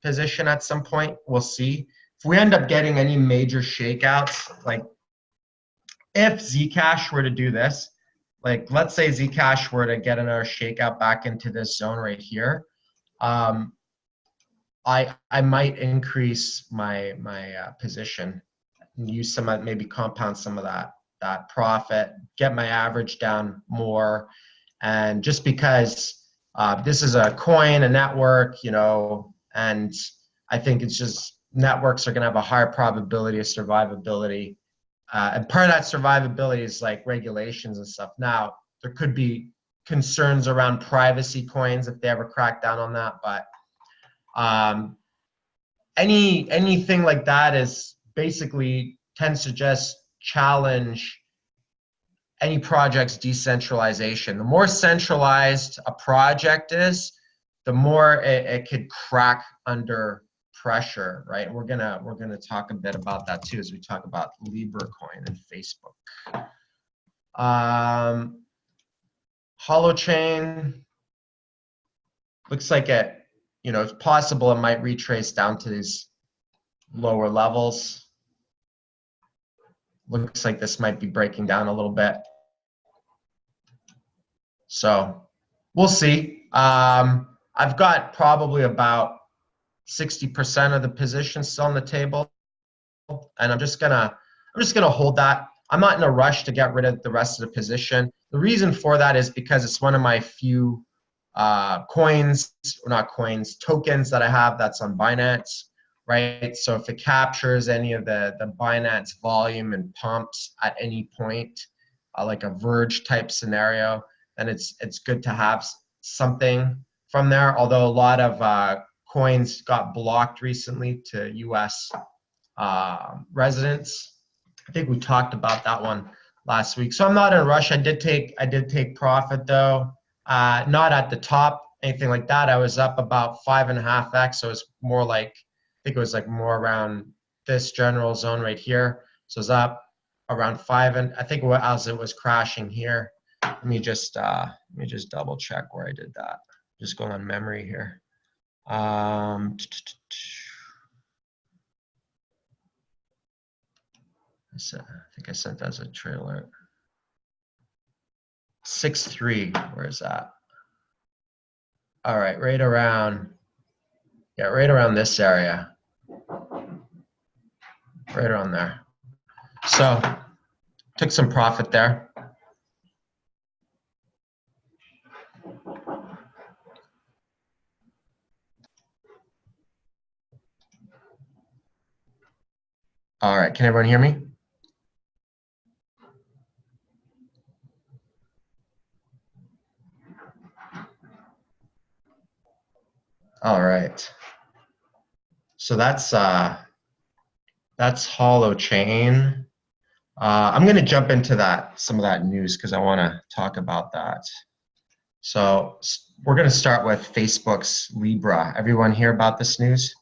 position at some point. We'll see. If we end up getting any major shakeouts, like if Zcash were to do this, like let's say Zcash were to get another shakeout back into this zone right here, I might increase my position, use some, maybe compound some of that profit, get my average down more, and just because This is a coin, a network, you know, and I think it's just networks are going to have a higher probability of survivability. And part of that survivability is like regulations and stuff. Now, there could be concerns around privacy coins if they ever crack down on that, but anything like that is basically tends to just challenge any project's decentralization. The more centralized a project is, the more it could crack under pressure, right? We're gonna talk a bit about that too as we talk about Libra Coin and Facebook. Holochain looks like it, you know, it's possible it might retrace down to these lower levels. Looks like this might be breaking down a little bit. So we'll see. I've got probably about 60% of the position still on the table, and I'm just gonna hold that. I'm not in a rush to get rid of the rest of the position. The reason for that is because it's one of my few tokens that I have that's on Binance, right? So if it captures any of the Binance volume and pumps at any point, like a Verge type scenario, then it's good to have something from there. Although a lot of coins got blocked recently to U.S. Residents. I think we talked about that one last week. So I'm not in a rush. I did take profit though. Not at the top, anything like that. I was up about 5.5x. So it's more like, I think it was like more around this general zone right here. So it's up around 5, and I think as it was crashing here. Let me just double check where I did that. Just going on memory here. I think I sent that as a trailer. 6.3, where is that? All right, right around this area. Right around there. So took some profit there. All right, can everyone hear me? All right. So that's Holochain. I'm going to jump into some of that news because I want to talk about that. So we're going to start with Facebook's Libra. Everyone hear about this news?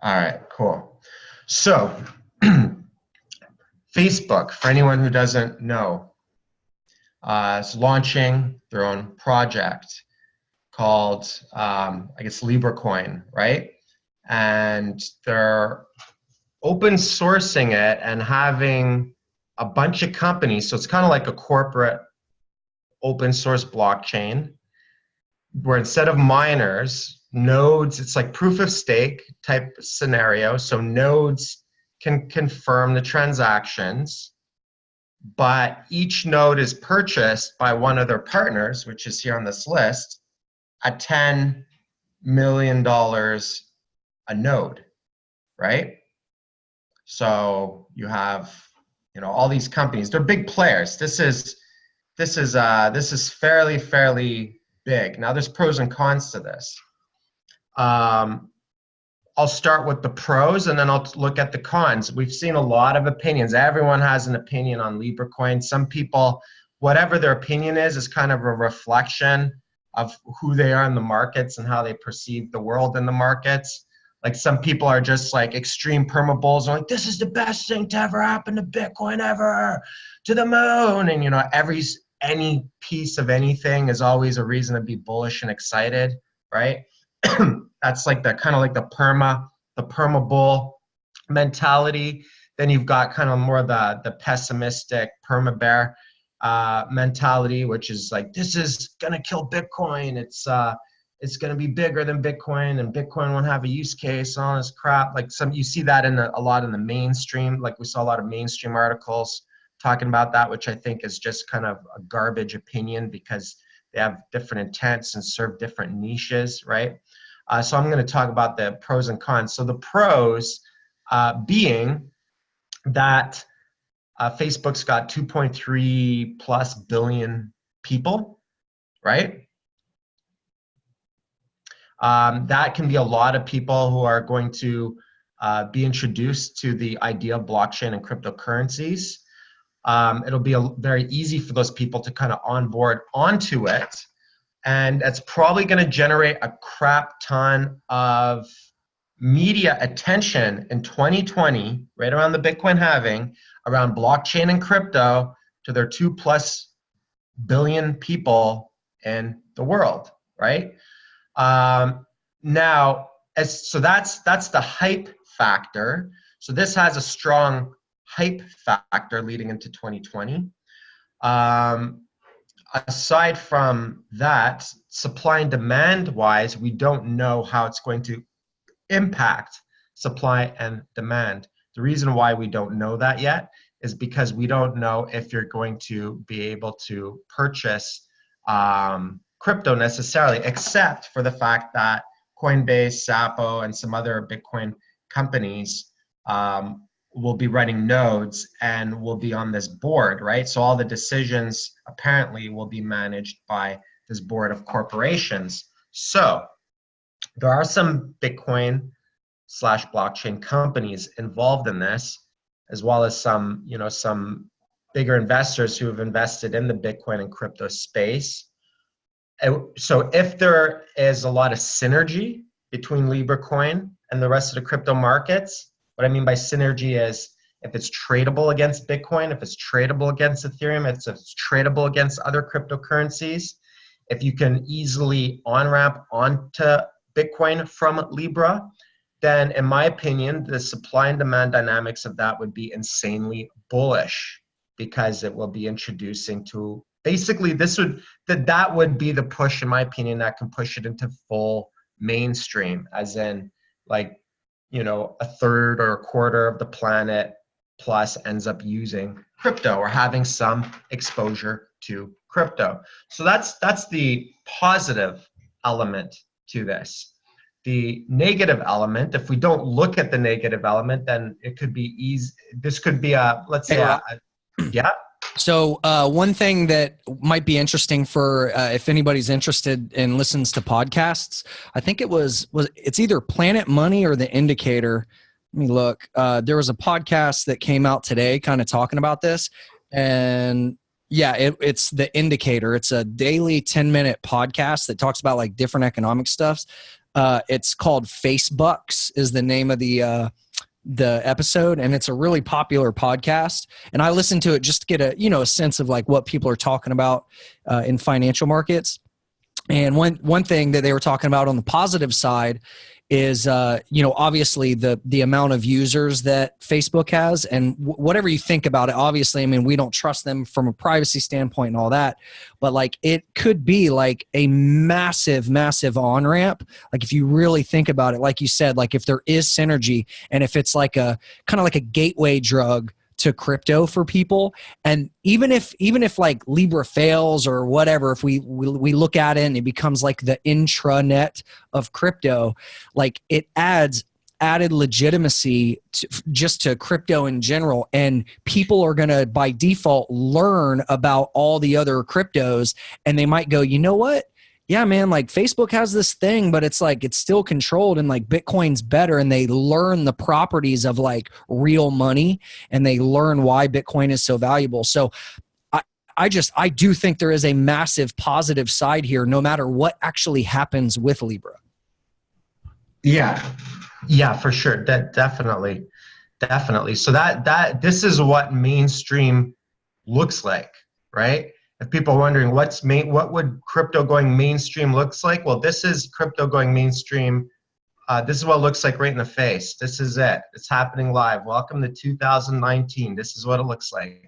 All right, cool. So Facebook, for anyone who doesn't know, is launching their own project called, I guess, Libra Coin, right? And they're open sourcing it and having a bunch of companies. So it's kind of like a corporate open source blockchain where instead of miners, nodes, it's like proof of stake type scenario. So nodes can confirm the transactions, but each node is purchased by one of their partners, which is here on this list, at $10 million a node, right? So you have, you know, all these companies. They're big players. This is fairly big. Now there's pros and cons to this. I'll start with the pros and then I'll look at the cons. We've seen a lot of opinions. Everyone has an opinion on Libra Coin. Some people, whatever their opinion is kind of a reflection of who they are in the markets and how they perceive the world in the markets. Like some people are just like extreme perma bulls, like this is the best thing to ever happen to Bitcoin ever, to the moon. And you know, any piece of anything is always a reason to be bullish and excited, right? That's like the kind of like the perma bull mentality. Then you've got kind of more the pessimistic perma bear mentality, which is like, this is gonna kill Bitcoin. It's it's going to be bigger than Bitcoin and Bitcoin won't have a use case and all this crap. Like you see that in a lot in the mainstream. Like we saw a lot of mainstream articles talking about that, which I think is just kind of a garbage opinion because they have different intents and serve different niches, right? So I'm going to talk about the pros and cons. So the pros being that Facebook's got 2.3 plus billion people, right? That can be a lot of people who are going to be introduced to the idea of blockchain and cryptocurrencies. It'll be very easy for those people to kind of onboard onto it. And it's probably going to generate a crap ton of media attention in 2020, right around the Bitcoin halving, around blockchain and crypto to their 2+ billion people in the world, right? Now, so that's the hype factor. So this has a strong hype factor leading into 2020. Aside from that, supply and demand wise, we don't know how it's going to impact supply and demand. The reason why we don't know that yet is because we don't know if you're going to be able to purchase crypto necessarily, except for the fact that Coinbase, Xapo, and some other Bitcoin companies will be running nodes and will be on this board, right? So all the decisions apparently will be managed by this board of corporations. So there are some Bitcoin / blockchain companies involved in this, as well as some, some bigger investors who have invested in the Bitcoin and crypto space. So if there is a lot of synergy between Libra Coin and the rest of the crypto markets, what I mean by synergy is if it's tradable against Bitcoin, if it's tradable against Ethereum, if it's tradable against other cryptocurrencies, if you can easily on-ramp onto Bitcoin from Libra, then in my opinion, the supply and demand dynamics of that would be insanely bullish because it will be introducing to basically that would be the push, in my opinion, that can push it into full mainstream, as in like, a third or a quarter of the planet plus ends up using crypto or having some exposure to crypto. So that's the positive element to this. The negative element, if we don't look at the negative element, then it could be easy. This could be yeah. So one thing that might be interesting for if anybody's interested and listens to podcasts, I think it's either Planet Money or The Indicator. Let me look. There was a podcast that came out today kind of talking about this. And yeah, it's The Indicator. It's a daily 10-minute podcast that talks about like different economic stuffs. It's called Facebooks is the name of the episode, and it's a really popular podcast. And I listen to it just to get a sense of like what people are talking about in financial markets. And one thing that they were talking about on the positive side is obviously the amount of users that Facebook has, and whatever you think about it, obviously, I mean, we don't trust them from a privacy standpoint and all that, but like it could be like a massive on-ramp. Like if you really think about it, like you said, like if there is synergy and if it's like a kind of like a gateway drug to crypto for people, and even if like Libra fails or whatever, if we look at it and it becomes like the intranet of crypto, like it adds added legitimacy just to crypto in general, and people are going to by default learn about all the other cryptos, and they might go, you know what? Yeah, man, like Facebook has this thing, but it's like it's still controlled and like Bitcoin's better, and they learn the properties of like real money and they learn why Bitcoin is so valuable. So I do think there is a massive positive side here no matter what actually happens with Libra. Yeah, for sure. Definitely. So this is what mainstream looks like, right? If people are wondering what would crypto going mainstream looks like? Well, this is crypto going mainstream. This is what it looks like right in the face. This is it. It's happening live. Welcome to 2019. This is what it looks like.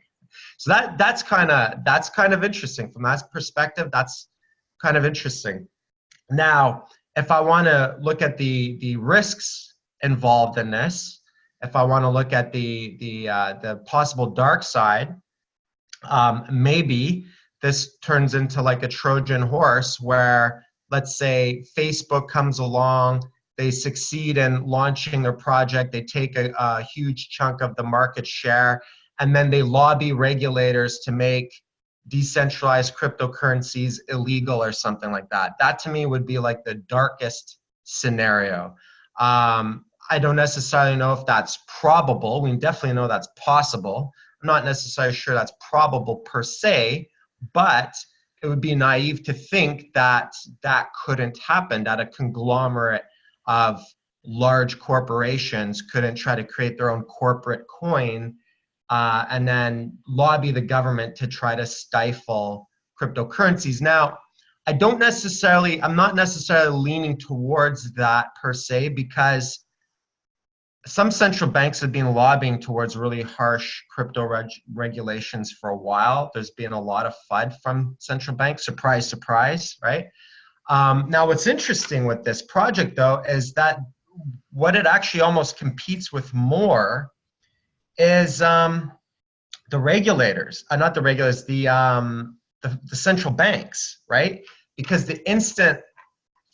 So that's kind of interesting from that perspective. That's kind of interesting. Now, if I want to look at the risks involved in this, if I want to look at the possible dark side, maybe this turns into like a Trojan horse where, let's say, Facebook comes along, they succeed in launching their project, they take a huge chunk of the market share, and then they lobby regulators to make decentralized cryptocurrencies illegal or something like that. That to me would be like the darkest scenario. I don't necessarily know if that's probable. We definitely know that's possible. I'm not necessarily sure that's probable per se, but it would be naive to think that that couldn't happen, that a conglomerate of large corporations couldn't try to create their own corporate coin and then lobby the government to try to stifle cryptocurrencies. Now, I'm not necessarily leaning towards that per se, because some central banks have been lobbying towards really harsh crypto regulations for a while. There's been a lot of FUD from central banks. Surprise, surprise, right? Now, what's interesting with this project, though, is that what it actually almost competes with more is the regulators, not the regulators, the central banks, right? Because the instant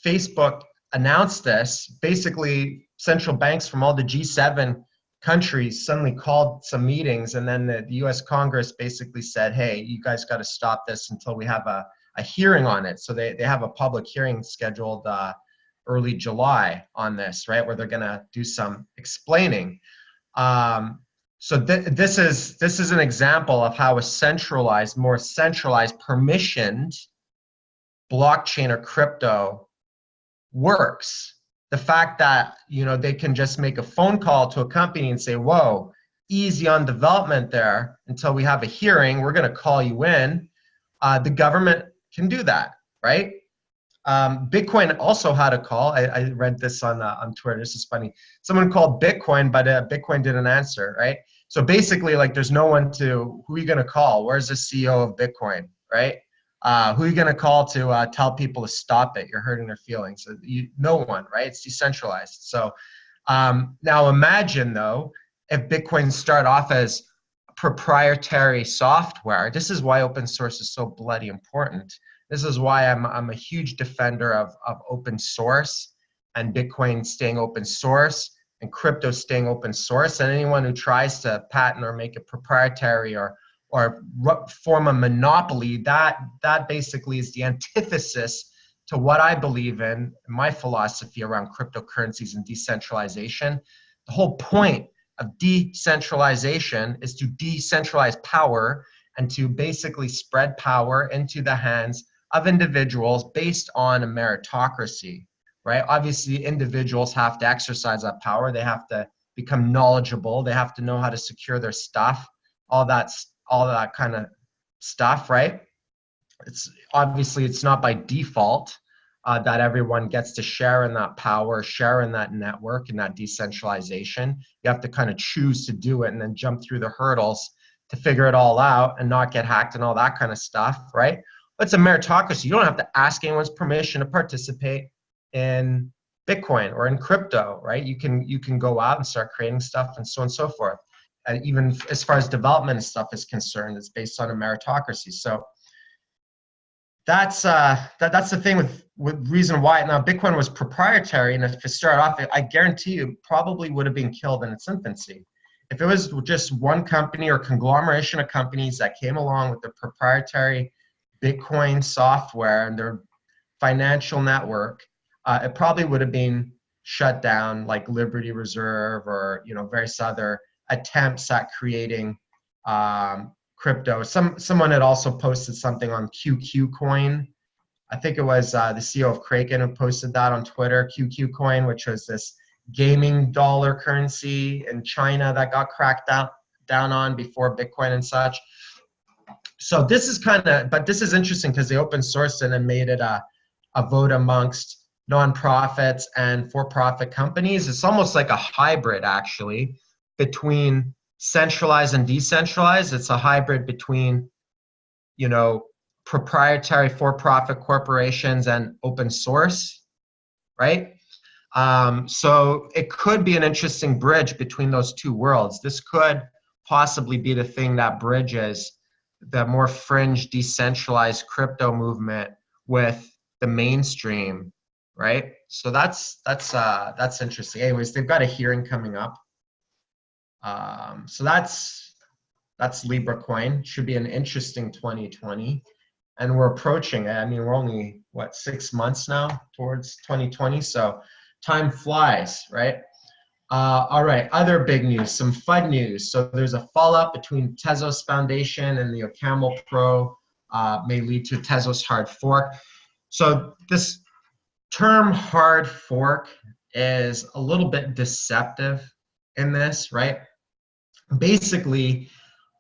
Facebook announced this, basically central banks from all the G7 countries suddenly called some meetings, and then the US Congress basically said, hey, you guys got to stop this until we have a hearing on it. So they have a public hearing scheduled early July on this, right, where they're going to do some explaining. So this is an example of how a more centralized, permissioned blockchain or crypto works. The fact that, they can just make a phone call to a company and say, whoa, easy on development there until we have a hearing, we're going to call you in. The government can do that, right? Bitcoin also had a call. I read this on Twitter. This is funny. Someone called Bitcoin, but Bitcoin didn't answer, right? So basically, like, there's no one who are you going to call? Where's the CEO of Bitcoin, right? Who are you going to call to tell people to stop it? You're hurting their feelings. No one, right? It's decentralized. So now imagine, though, if Bitcoin start off as proprietary software. This is why open source is so bloody important. This is why I'm a huge defender of open source, and Bitcoin staying open source and crypto staying open source. And anyone who tries to patent or make it proprietary or form a monopoly, that basically is the antithesis to what I believe in my philosophy around cryptocurrencies and decentralization. The whole point of decentralization is to decentralize power and to basically spread power into the hands of individuals based on a meritocracy, right? Obviously, individuals have to exercise that power. They have to become knowledgeable. They have to know how to secure their stuff, all that kind of stuff, right? It's not by default that everyone gets to share in that power, share in that network, and that decentralization. You have to kind of choose to do it and then jump through the hurdles to figure it all out and not get hacked and all that kind of stuff, right? But it's a meritocracy. You don't have to ask anyone's permission to participate in Bitcoin or in crypto, right? You can go out and start creating stuff and so on and so forth. And even as far as development and stuff is concerned, it's based on a meritocracy. So that's the thing with reason why. Now, Bitcoin was proprietary, and if it started off, I guarantee you probably would have been killed in its infancy. If it was just one company or conglomeration of companies that came along with their proprietary Bitcoin software and their financial network, it probably would have been shut down, like Liberty Reserve or various other attempts at creating crypto. Someone had also posted something on QQ Coin. I think it was the CEO of Kraken who posted that on Twitter. QQ Coin, which was this gaming dollar currency in China that got cracked down on before Bitcoin and such. So this is interesting because they open sourced it and made it a vote amongst nonprofits and for-profit companies. It's almost like a hybrid, actually, between centralized and decentralized. It's a hybrid between, proprietary for-profit corporations and open source, right? So it could be an interesting bridge between those two worlds. This could possibly be the thing that bridges the more fringe, decentralized crypto movement with the mainstream, right? So that's interesting. Anyways, they've got a hearing coming up. So that's Libra Coin. Should be an interesting 2020. And we're approaching it. I mean, we're only, 6 months now towards 2020. So time flies, right? All right, other big news, some FUD news. So there's a fallout between Tezos Foundation and the OCaml Pro, may lead to Tezos hard fork. So this term hard fork is a little bit deceptive in this, right? Basically,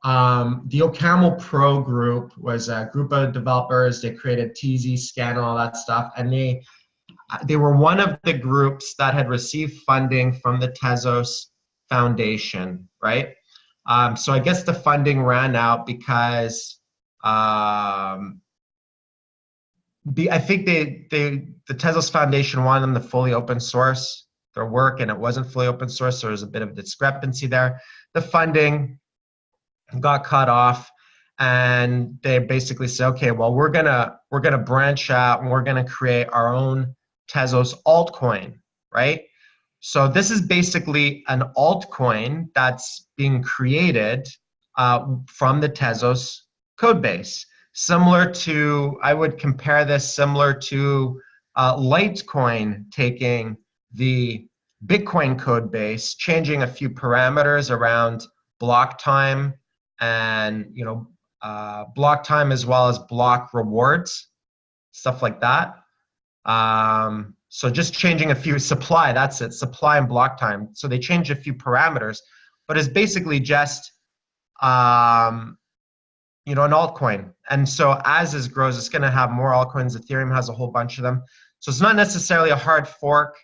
the OCaml Pro group was a group of developers. They created TZ, Scan, all that stuff, and they were one of the groups that had received funding from the Tezos Foundation, right? So I guess the funding ran out because I think the Tezos Foundation wanted them to fully open source their work, and it wasn't fully open source, so there's a bit of a discrepancy there. The funding got cut off, and they basically said, okay, well, we're gonna branch out and we're gonna create our own Tezos altcoin, right? So this is basically an altcoin that's being created from the Tezos code base. Similar to, I would compare this similar to Litecoin taking the Bitcoin code base, changing a few parameters around block time and block time as well as block rewards, stuff like that. So just changing a few supply, that's it, supply and block time. So they changed a few parameters, but it's basically just an altcoin. And so as this grows, it's going to have more altcoins. Ethereum has a whole bunch of them. So it's not necessarily a hard fork,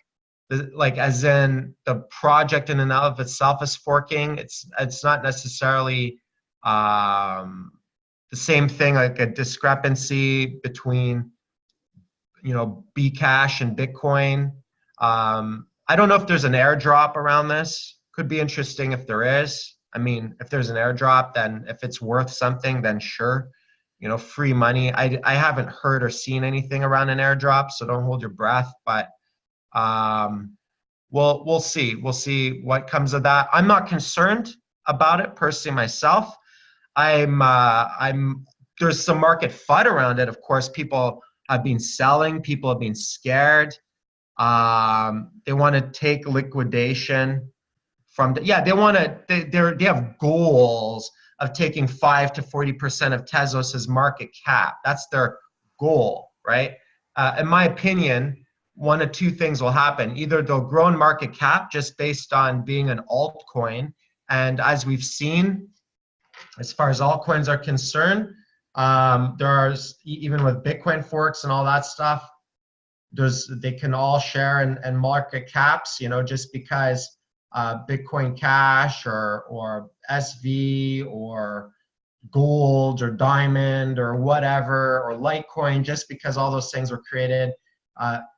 like as in the project in and of itself is forking. It's not necessarily the same thing, like a discrepancy between Bcash and Bitcoin. I don't know if there's an airdrop around this. Could be interesting if there is. I mean, if there's an airdrop, then if it's worth something, then sure. Free money. I haven't heard or seen anything around an airdrop, so don't hold your breath. But we'll see. We'll see what comes of that. I'm not concerned about it personally myself. There's some market FUD around it. Of course, people have been selling. People have been scared. They want to take liquidation from they have goals of taking 5 to 40% of Tezos's market cap. That's their goal, right? In my opinion, one of two things will happen. Either they'll grow in market cap just based on being an altcoin, and as we've seen, as far as altcoins are concerned, there's, even with Bitcoin forks and all that stuff, they can all share in market caps, just because Bitcoin Cash or SV or Gold or Diamond or whatever, or Litecoin, just because all those things were created,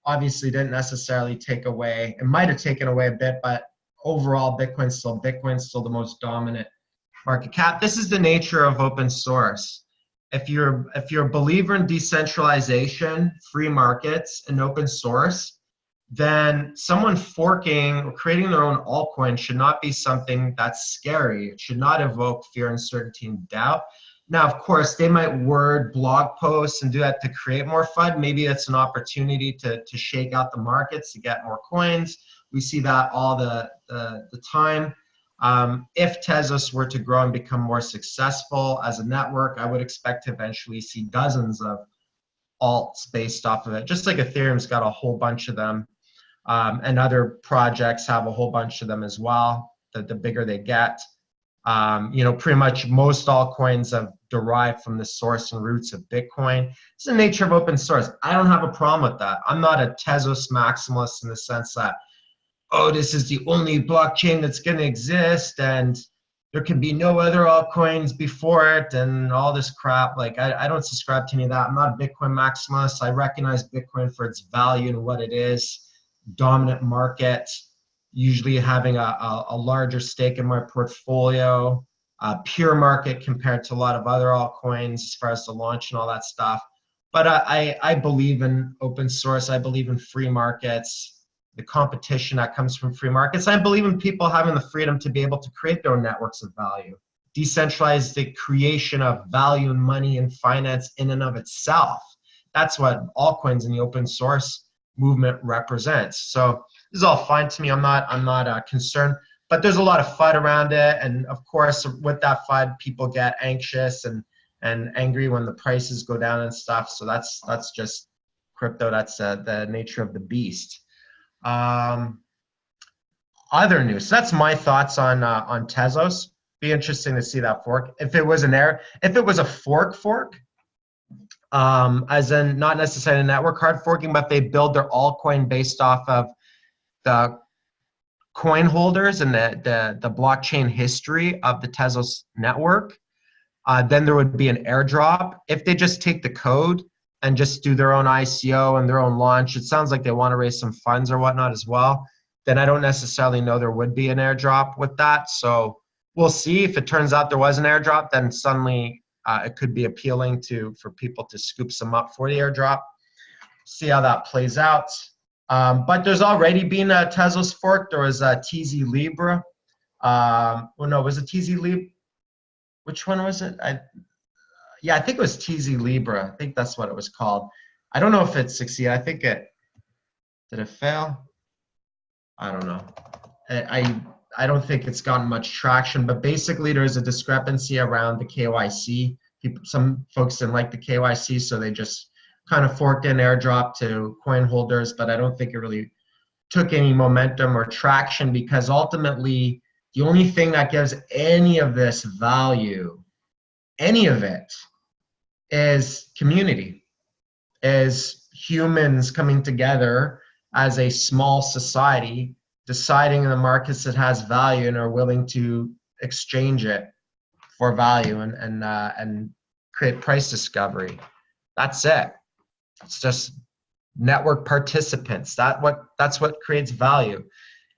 obviously didn't necessarily take away. It might have taken away a bit, but overall, Bitcoin's still the most dominant market cap. This is the nature of open source. If you're a believer in decentralization, free markets, and open source, then someone forking or creating their own altcoin should not be something that's scary. It should not evoke fear, uncertainty, and doubt. Now, of course, they might word blog posts and do that to create more FUD. Maybe it's an opportunity to shake out the markets, to get more coins. We see that all the time. If Tezos were to grow and become more successful as a network, I would expect to eventually see dozens of alts based off of it. Just like Ethereum's got a whole bunch of them, and other projects have a whole bunch of them as well, the bigger they get. Pretty much most altcoins have derived from the source and roots of Bitcoin. It's the nature of open source. I don't have a problem with that. I'm not a Tezos maximalist in the sense that, oh, this is the only blockchain that's going to exist, and there can be no other altcoins before it and all this crap. Like, I don't subscribe to any of that. I'm not a Bitcoin maximalist. I recognize Bitcoin for its value and what it is. Dominant market, usually having a larger stake in my portfolio. Pure market compared to a lot of other altcoins as far as the launch and all that stuff. But I believe in open source. I believe in free markets, the competition that comes from free markets. I believe in people having the freedom to be able to create their own networks of value. Decentralize the creation of value and money and finance in and of itself. That's what altcoins in the open source movement represents. So this is all fine to me. I'm not concerned, but there's a lot of FUD around it. And of course, with that FUD, people get anxious and angry when the prices go down and stuff. So that's just crypto. That's the nature of the beast. Other news. So that's my thoughts on Tezos. Be interesting to see that fork. If it was a fork, as in not necessarily a network hard forking, but they build their altcoin based off of the coin holders and the blockchain history of the Tezos network, then there would be an airdrop. If they just take the code and just do their own ICO and their own launch, it sounds like they want to raise some funds or whatnot as well, then I don't necessarily know there would be an airdrop with that. So we'll see. If it turns out there was an airdrop, then suddenly it could be appealing for people to scoop some up for the airdrop. See how that plays out. But there's already been a Tezos fork. There was a TZ Libra. Was it TZ Libra? Which one was it? I think it was TZ Libra. I think that's what it was called. I don't know if it succeeded. I think did it fail? I don't know. I don't think it's gotten much traction, but basically there's a discrepancy around the KYC. Some folks didn't like the KYC, so they just kind of forked in airdrop to coin holders, but I don't think it really took any momentum or traction, because ultimately the only thing that gives any of this value, any of it, is community, is humans coming together as a small society, deciding in the markets that has value and are willing to exchange it for value and create price discovery. That's it. It's just network participants. That's what creates value.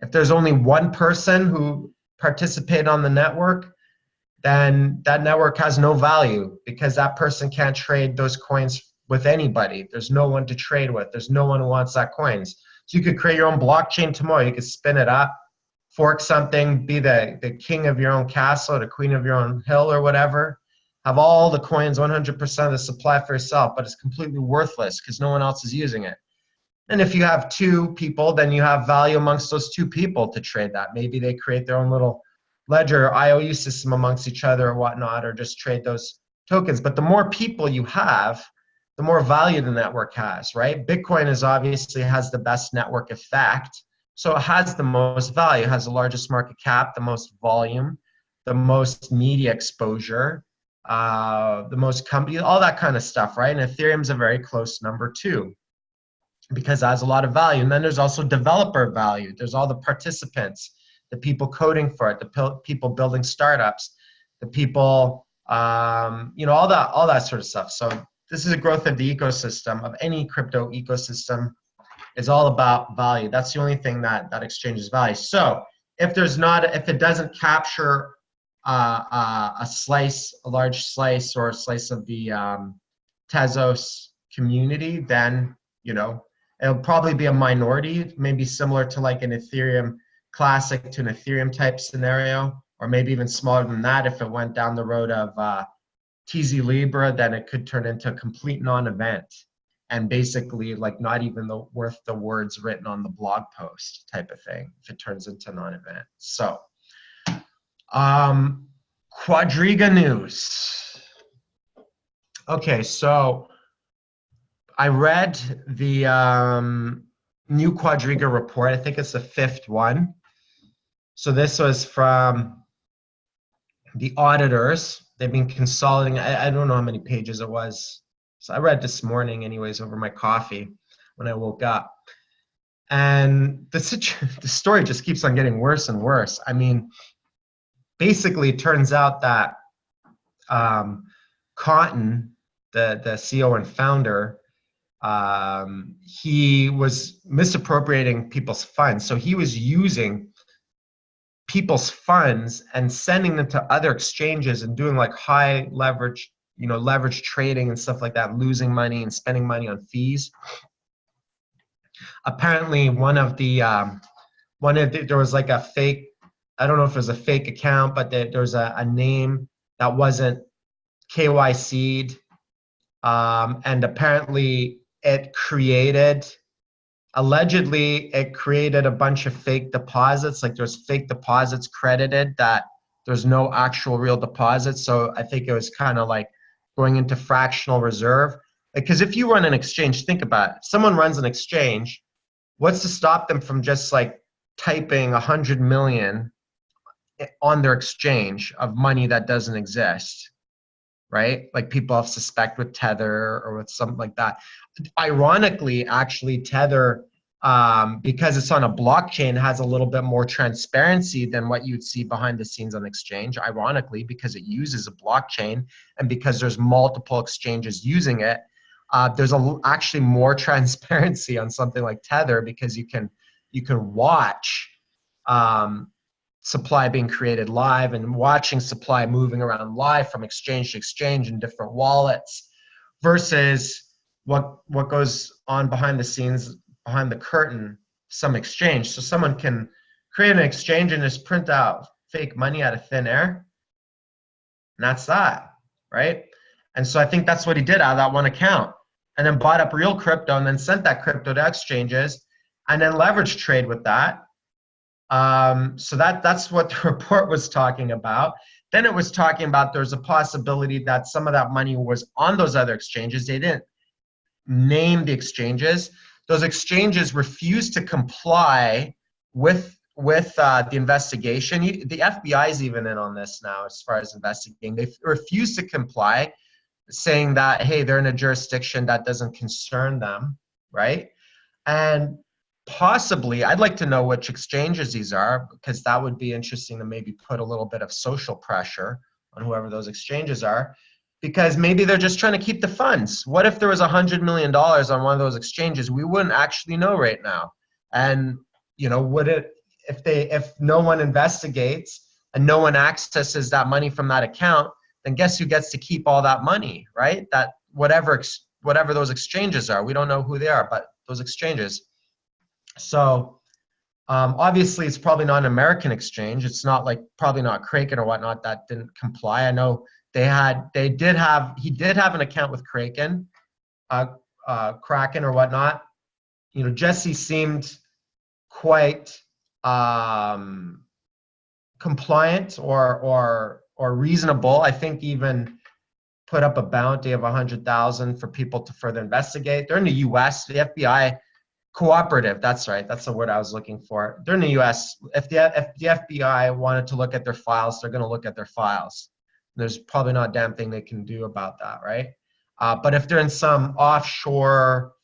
If there's only one person who participated on the network, then that network has no value, because that person can't trade those coins with anybody. There's no one to trade with. There's no one who wants that coins. So you could create your own blockchain tomorrow. You could spin it up, fork something, be the king of your own castle, the queen of your own hill or whatever. Have all the coins, 100% of the supply for yourself, but it's completely worthless because no one else is using it. And if you have two people, then you have value amongst those two people to trade that. Maybe they create their own little ledger or IOU system amongst each other or whatnot, or just trade those tokens. But the more people you have, the more value the network has, right? Bitcoin obviously has the best network effect. So it has the most value, it has the largest market cap, the most volume, the most media exposure, the most company, all that kind of stuff, right? And Ethereum's a very close number too, because it has a lot of value. And then there's also developer value. There's all the participants, the people coding for it, the people building startups, the people, all that sort of stuff. So this is a growth of the ecosystem, of any crypto ecosystem, is all about value. That's the only thing that exchanges value. So if it doesn't capture a large slice or a slice of the Tezos community, then it'll probably be a minority, maybe similar to like an Ethereum Classic to an Ethereum type scenario, or maybe even smaller than that. If it went down the road of TZ Libra, then it could turn into a complete non-event, and basically like not even worth the words written on the blog post type of thing if it turns into a non-event. So Quadriga news. Okay, so I read the new Quadriga report. I think it's the 5th one. So this was from the auditors. They've been consolidating. I don't know how many pages it was. So I read this morning anyways over my coffee when I woke up. And the story just keeps on getting worse and worse. I mean, basically, it turns out that Cotton, the CEO and founder, he was misappropriating people's funds. So he was using people's funds and sending them to other exchanges and doing like high leverage, leverage trading and stuff like that, losing money and spending money on fees. Apparently, there was like a fake, I don't know if it was a fake account, but there was a name that wasn't KYC'd, and apparently allegedly it created a bunch of fake deposits. Like there's fake deposits credited that there's no actual real deposits. So I think it was kind of like going into fractional reserve. Because if you run an exchange, think about it. If someone runs an exchange, what's to stop them from just like typing 100 million on their exchange of money that doesn't exist? Right? Like people have suspect with Tether or with something like that. Ironically, actually, Tether, because it's on a blockchain, has a little bit more transparency than what you'd see behind the scenes on exchange. Ironically, because it uses a blockchain and because there's multiple exchanges using it, there's actually more transparency on something like Tether because you can watch supply being created live and watching supply moving around live from exchange to exchange in different wallets versus what goes on behind the scenes, behind the curtain, some exchange. So someone can create an exchange and just print out fake money out of thin air. And that's that, right? And so I think that's what he did out of that one account, and then bought up real crypto and then sent that crypto to exchanges and then leverage trade with that. So that's what the report was talking about. Then it was talking about there's a possibility that some of that money was on those other exchanges. They didn't name the exchanges. Those exchanges refused to comply with the investigation. The FBI is even in on this now as far as investigating. They refuse to comply, saying that, hey, they're in a jurisdiction that doesn't concern them, right? And possibly, I'd like to know which exchanges these are, because that would be interesting to maybe put a little bit of social pressure on whoever those exchanges are, because maybe they're just trying to keep the funds. What if there was $100 million on one of those exchanges? We wouldn't actually know right now. And if no one investigates and no one accesses that money from that account, then guess who gets to keep all that money, right? That whatever those exchanges are, we don't know who they are, but those exchanges. So obviously it's probably not an American exchange. It's not like probably not Kraken or whatnot that didn't comply. I know he did have an account with Kraken, Kraken or whatnot. Jesse seemed quite compliant or reasonable. I think even put up a bounty of 100,000 for people to further investigate. They're in the U.S. The FBI. Cooperative, that's right. That's the word I was looking for. They're in the U.S. If the FBI wanted to look at their files, they're going to look at their files. There's probably not a damn thing they can do about that, right? But if they're in some offshore,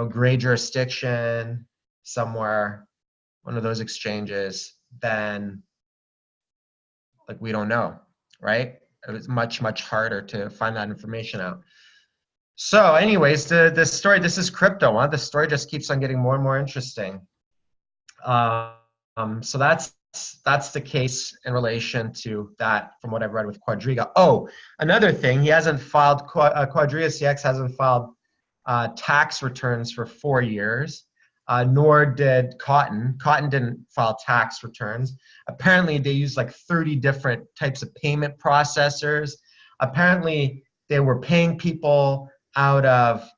gray jurisdiction somewhere, one of those exchanges, then like we don't know, right? It's much, much harder to find that information out. So anyways, the story, this is crypto, huh? The story just keeps on getting more and more interesting. So that's the case in relation to that from what I've read with Quadriga. Oh, another thing, he hasn't filed, Quadriga CX hasn't filed tax returns for 4 years, nor did Cotton. Cotton didn't file tax returns. Apparently they use like 30 different types of payment processors. Apparently they were paying people out of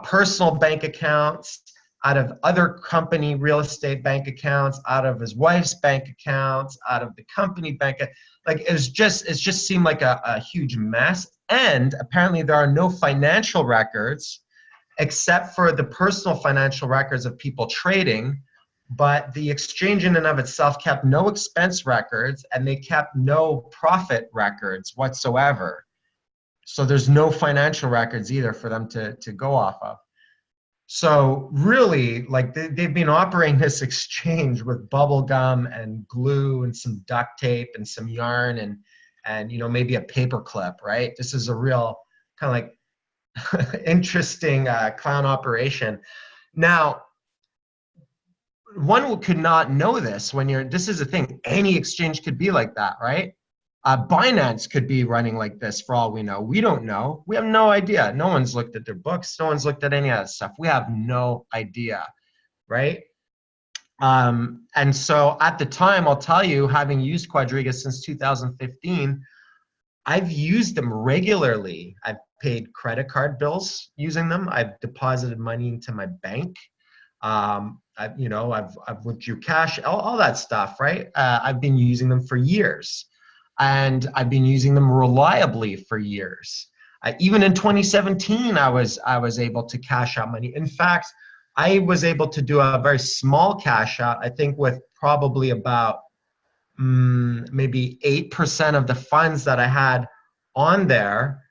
personal bank accounts, out of other company real estate bank accounts, out of his wife's bank accounts, out of the company bank. Like it just seemed like a huge mess. And apparently there are no financial records except for the personal financial records of people trading. But the exchange in and of itself kept no expense records and they kept no profit records whatsoever. So there's no financial records either for them to go off of. So really, like they've been operating this exchange with bubble gum and glue and some duct tape and some yarn and maybe a paper clip, right? This is a real kind of like interesting clown operation. Now, one could not know this when this is the thing, any exchange could be like that, right? Binance could be running like this for all we know. We don't know. We have no idea. No one's looked at their books. No one's looked at any of that stuff. We have no idea, right? And so at the time, I'll tell you, having used Quadriga since 2015, I've used them regularly. I've paid credit card bills using them. I've deposited money into my bank. I've withdrew cash, all that stuff, right? I've been using them for years, and I've been using them reliably for years. Even in 2017, I was able to cash out money. In fact, I was able to do a very small cash out, I think with probably about maybe 8% of the funds that I had on there,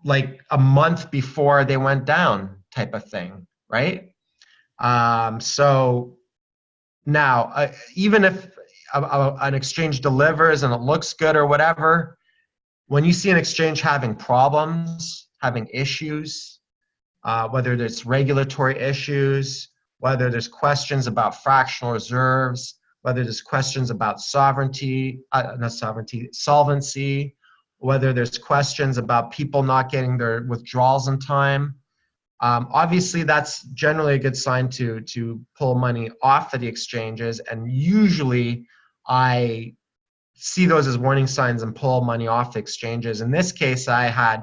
like a month before they went down, type of thing, right? So now, even if an exchange delivers and it looks good or whatever, when you see an exchange having problems, having issues, whether there's regulatory issues, whether there's questions about fractional reserves, whether there's questions about solvency, whether there's questions about people not getting their withdrawals in time. Obviously, that's generally a good sign to pull money off of the exchanges, and usually I see those as warning signs and pull money off the exchanges. In this case, I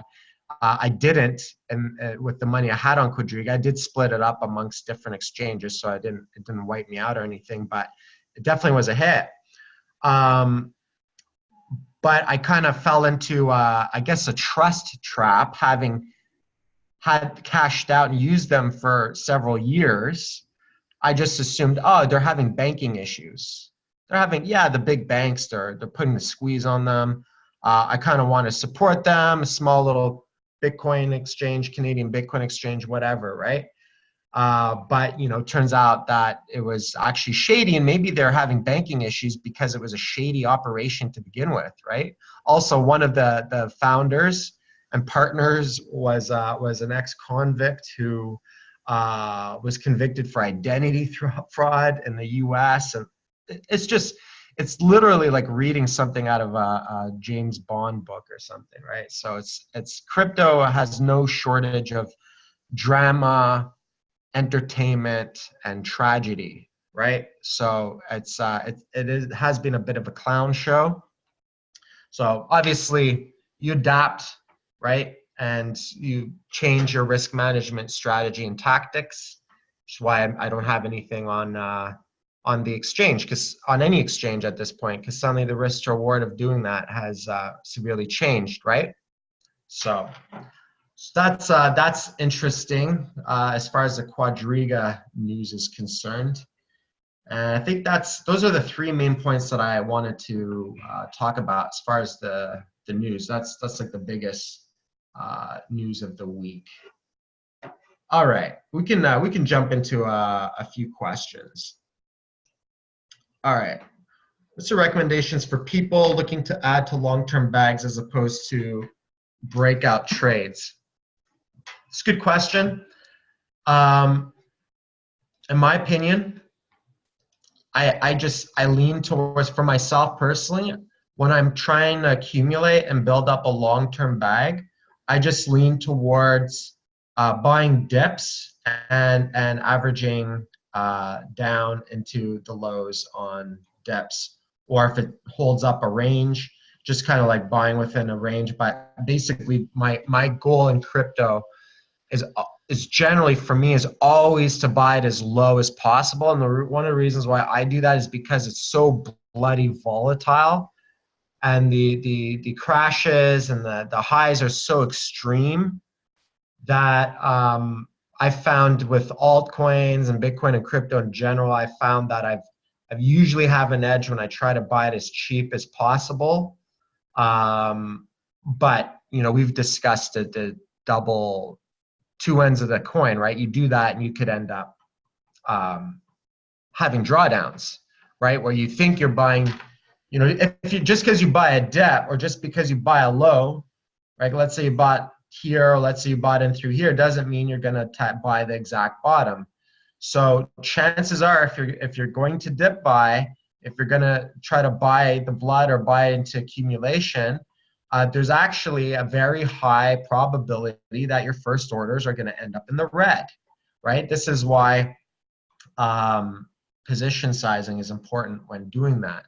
didn't, and with the money I had on Quadriga, I did split it up amongst different exchanges, so it didn't wipe me out or anything, but it definitely was a hit. But I kind of fell into, I guess, a trust trap, having had cashed out and used them for several years. I just assumed, oh, they're having banking issues. They're having, the big banks, they're putting the squeeze on them. I kind of want to support them, a small little Bitcoin exchange, Canadian Bitcoin exchange, whatever, right? But turns out that it was actually shady, and maybe they're having banking issues because it was a shady operation to begin with, right? Also, one of the founders and partners was an ex-convict who was convicted for identity fraud in the U.S. And it's literally like reading something out of a James Bond book or something, right? So it's crypto has no shortage of drama, entertainment, and tragedy, right? So it has been a bit of a clown show. So obviously you adapt, right? And you change your risk management strategy and tactics, which is why I don't have anything on the exchange, because on any exchange at this point, because suddenly the risk to reward of doing that has severely changed, right? So that's interesting as far as the Quadriga news is concerned. And I think those are the three main points that I wanted to talk about as far as the news. That's like the biggest news of the week. All right, we can jump into a few questions. All right, what's your recommendations for people looking to add to long-term bags as opposed to breakout trades? It's a good question. In my opinion, I lean towards, for myself personally, when I'm trying to accumulate and build up a long-term bag, I just lean towards buying dips and averaging down into the lows on dips. Or if it holds up a range, just kind of like buying within a range. But basically, my goal in crypto is generally, for me, is always to buy it as low as possible. And one of the reasons why I do that is because it's so bloody volatile, and the crashes and the highs are so extreme that I found with altcoins and Bitcoin and crypto in general, I found that I've usually have an edge when I try to buy it as cheap as possible. But we've discussed the double two ends of the coin, right? You do that and you could end up having drawdowns, right? Where you think you're buying, you know, if you just because you buy a dip or just because you buy a low, right? Let's say you bought here, or let's say you bought in through here, doesn't mean you're going to buy the exact bottom. So chances are, if you're going to dip buy, if you're going to try to buy the blood or buy into accumulation, there's actually a very high probability that your first orders are going to end up in the red, right? This is why position sizing is important when doing that.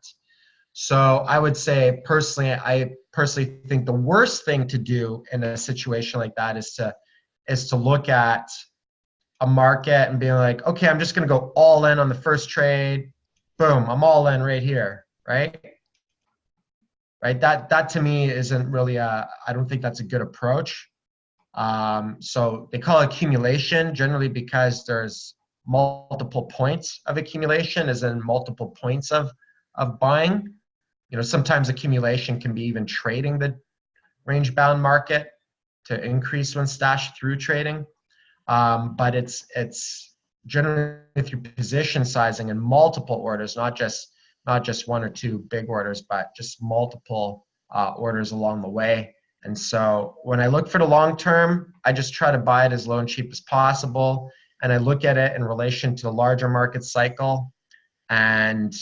So I would say I personally think the worst thing to do in a situation like that is to look at a market and being like, okay, I'm just going to go all in on the first trade. Boom, I'm all in right here, right? Right. That to me isn't really I don't think that's a good approach. So they call it accumulation generally because there's multiple points of accumulation, as in multiple points of buying. You know, sometimes accumulation can be even trading the range bound market to increase when stashed through trading. But it's generally through position sizing and multiple orders, not just one or two big orders, but just multiple orders along the way. And so when I look for the long term, I just try to buy it as low and cheap as possible. And I look at it in relation to the larger market cycle. And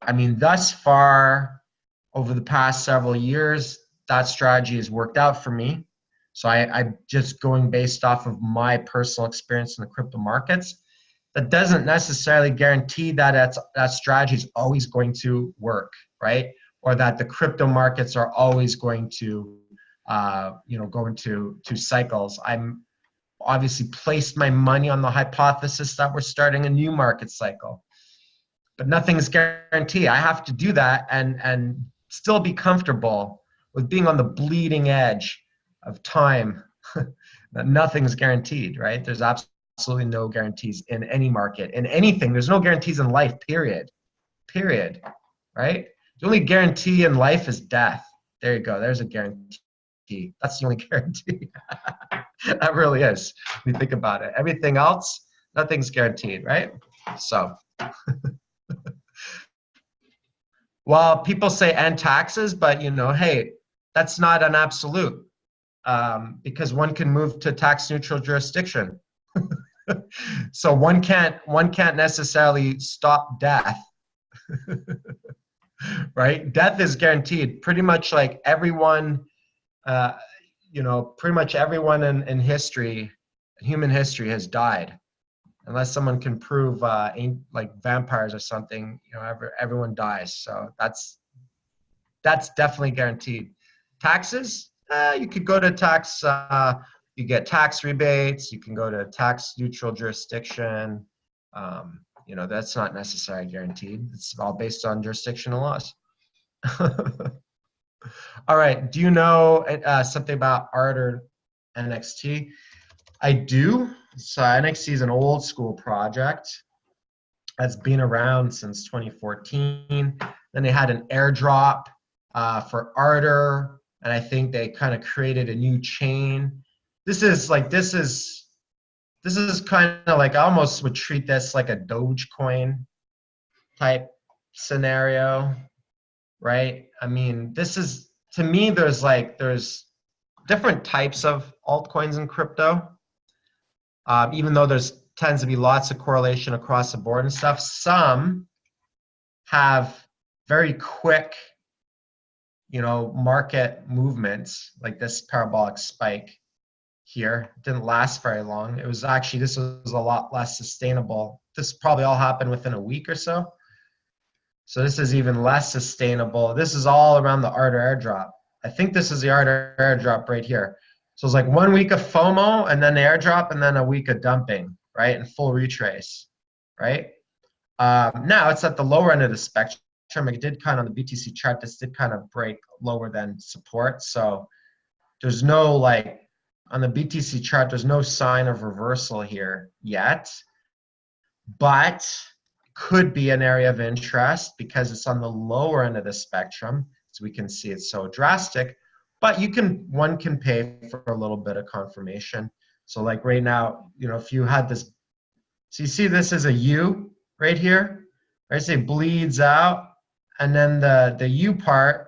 I mean, thus far, over the past several years, that strategy has worked out for me. So I'm just going based off of my personal experience in the crypto markets. That doesn't necessarily guarantee that that strategy is always going to work, right? Or that the crypto markets are always going to, go into cycles. I'm obviously placed my money on the hypothesis that we're starting a new market cycle, but nothing is guaranteed. I have to do that and still be comfortable with being on the bleeding edge of time. That nothing's guaranteed, right? There's absolutely no guarantees in any market, in anything. There's no guarantees in life, period, right? The only guarantee in life is death. There you go. There's a guarantee. That's the only guarantee. That really is. When you think about it, everything else, nothing's guaranteed, right? So, well, people say and taxes, but hey, that's not an absolute, because one can move to tax neutral jurisdiction. So one can't necessarily stop death. Right? Death is guaranteed. Pretty much like everyone, pretty much everyone in history, human history, has died, unless someone can prove like vampires or something. Everyone dies. So that's definitely guaranteed. Taxes, you could go to tax. You get tax rebates. You can go to tax neutral jurisdiction. That's not necessarily guaranteed. It's all based on jurisdictional laws. All right. Do you know something about ART or NXT? I do. So NXT is an old school project that's been around since 2014. Then they had an airdrop for Ardor, and I think they kind of created a new chain. This is kind of like, I almost would treat this like a Dogecoin type scenario, right? I mean, this is, to me, there's different types of altcoins in crypto. Even though there's tends to be lots of correlation across the board and stuff, some have very quick, market movements, like this parabolic spike here. It didn't last very long. This was a lot less sustainable. This probably all happened within a week or so. So this is even less sustainable. This is all around the Ardor airdrop. I think this is the Ardor airdrop right here. So it's like 1 week of FOMO and then the airdrop and then a week of dumping, right? And full retrace, right? Now it's at the lower end of the spectrum. It did kind of, on the BTC chart, this did kind of break lower than support. So there's no, on the BTC chart, there's no sign of reversal here yet, but could be an area of interest because it's on the lower end of the spectrum. So we can see it's so drastic, but one can pay for a little bit of confirmation. So like right now, if you had this, so you see this is a U right here, right? So it bleeds out, and then the U part,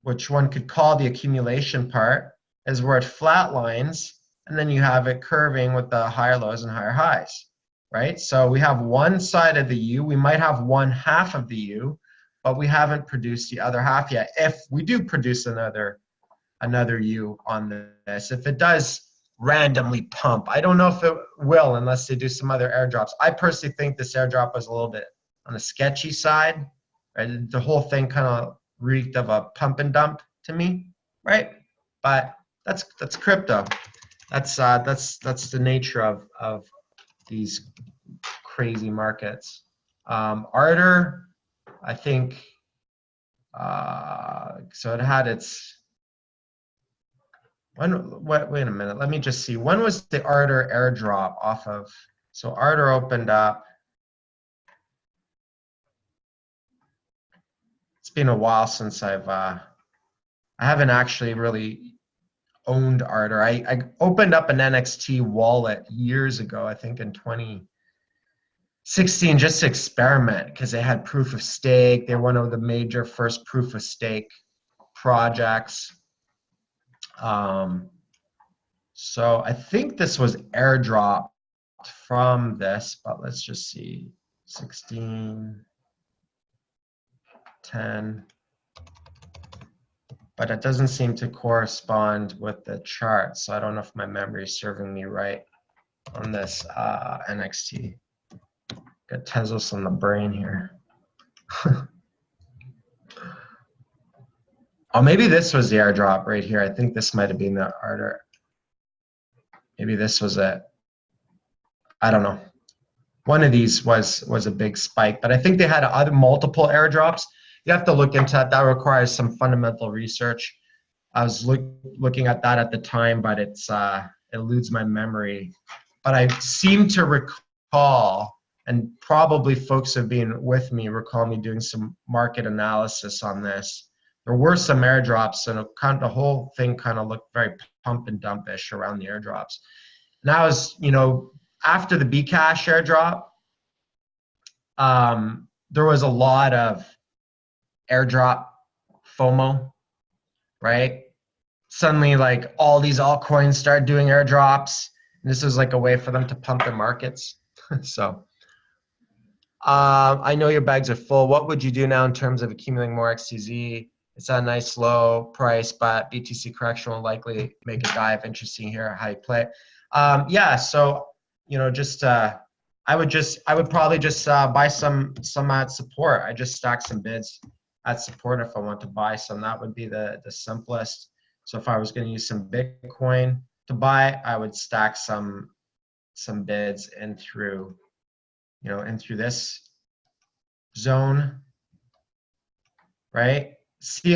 which one could call the accumulation part, is where it flatlines, and then you have it curving with the higher lows and higher highs, right? So we have one side of the U, we might have one half of the U, but we haven't produced the other half yet. If we do produce another U on this, if it does randomly pump, I don't know if it will unless they do some other airdrops. I personally think this airdrop was a little bit on the sketchy side, right? The whole thing kind of reeked of a pump and dump to me, right? But that's crypto. That's the nature of these crazy markets. Ardor, I think, so it had its, wait a minute, let me just see. When was the Ardor airdrop off of? So Ardor opened up. It's been a while since I haven't actually really owned Ardor. I opened up an NXT wallet years ago, I think in 2016, just to experiment because they had proof of stake. They're one of the major first proof of stake projects. So I think this was airdropped from this, but let's just see, 16, 10, but it doesn't seem to correspond with the chart. So I don't know if my memory is serving me right on this NXT. Got Tezos on the brain here. Oh, maybe this was the airdrop right here. I think this might have been the Ardor. Maybe this was it. I don't know. One of these was a big spike, but I think they had other multiple airdrops. You have to look into that. That requires some fundamental research. I was looking at that at the time, but it eludes my memory. But I seem to recall, and probably folks have been with me, recall me doing some market analysis on this. There were some airdrops, and the whole thing kind of looked very pump and dumpish around the airdrops. And that was, after the Bcash airdrop, there was a lot of airdrop FOMO, right? Suddenly, like, all these altcoins start doing airdrops, and this was like a way for them to pump their markets. So I know your bags are full. What would you do now in terms of accumulating more XTZ? It's at a nice low price, but BTC correction will likely make a dive. Interesting here how you play. Yeah, so I would probably just buy some at support. I just stack some bids at support if I want to buy some. That would be the simplest. So if I was going to use some Bitcoin to buy, I would stack some bids in through this zone, right? See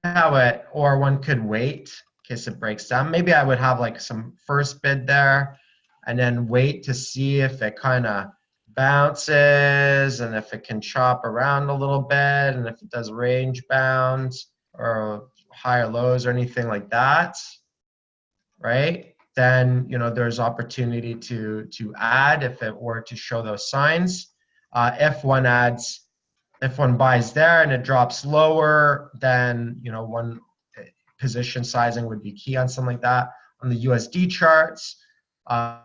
how it, or one could wait in case it breaks down. Maybe I would have like some first bid there and then wait to see if it kind of bounces and if it can chop around a little bit and if it does range bounds or higher lows or anything like that, right? Then there's opportunity to add if it were to show those signs. If one buys there and it drops lower, then one position sizing would be key on something like that. On the USD charts, I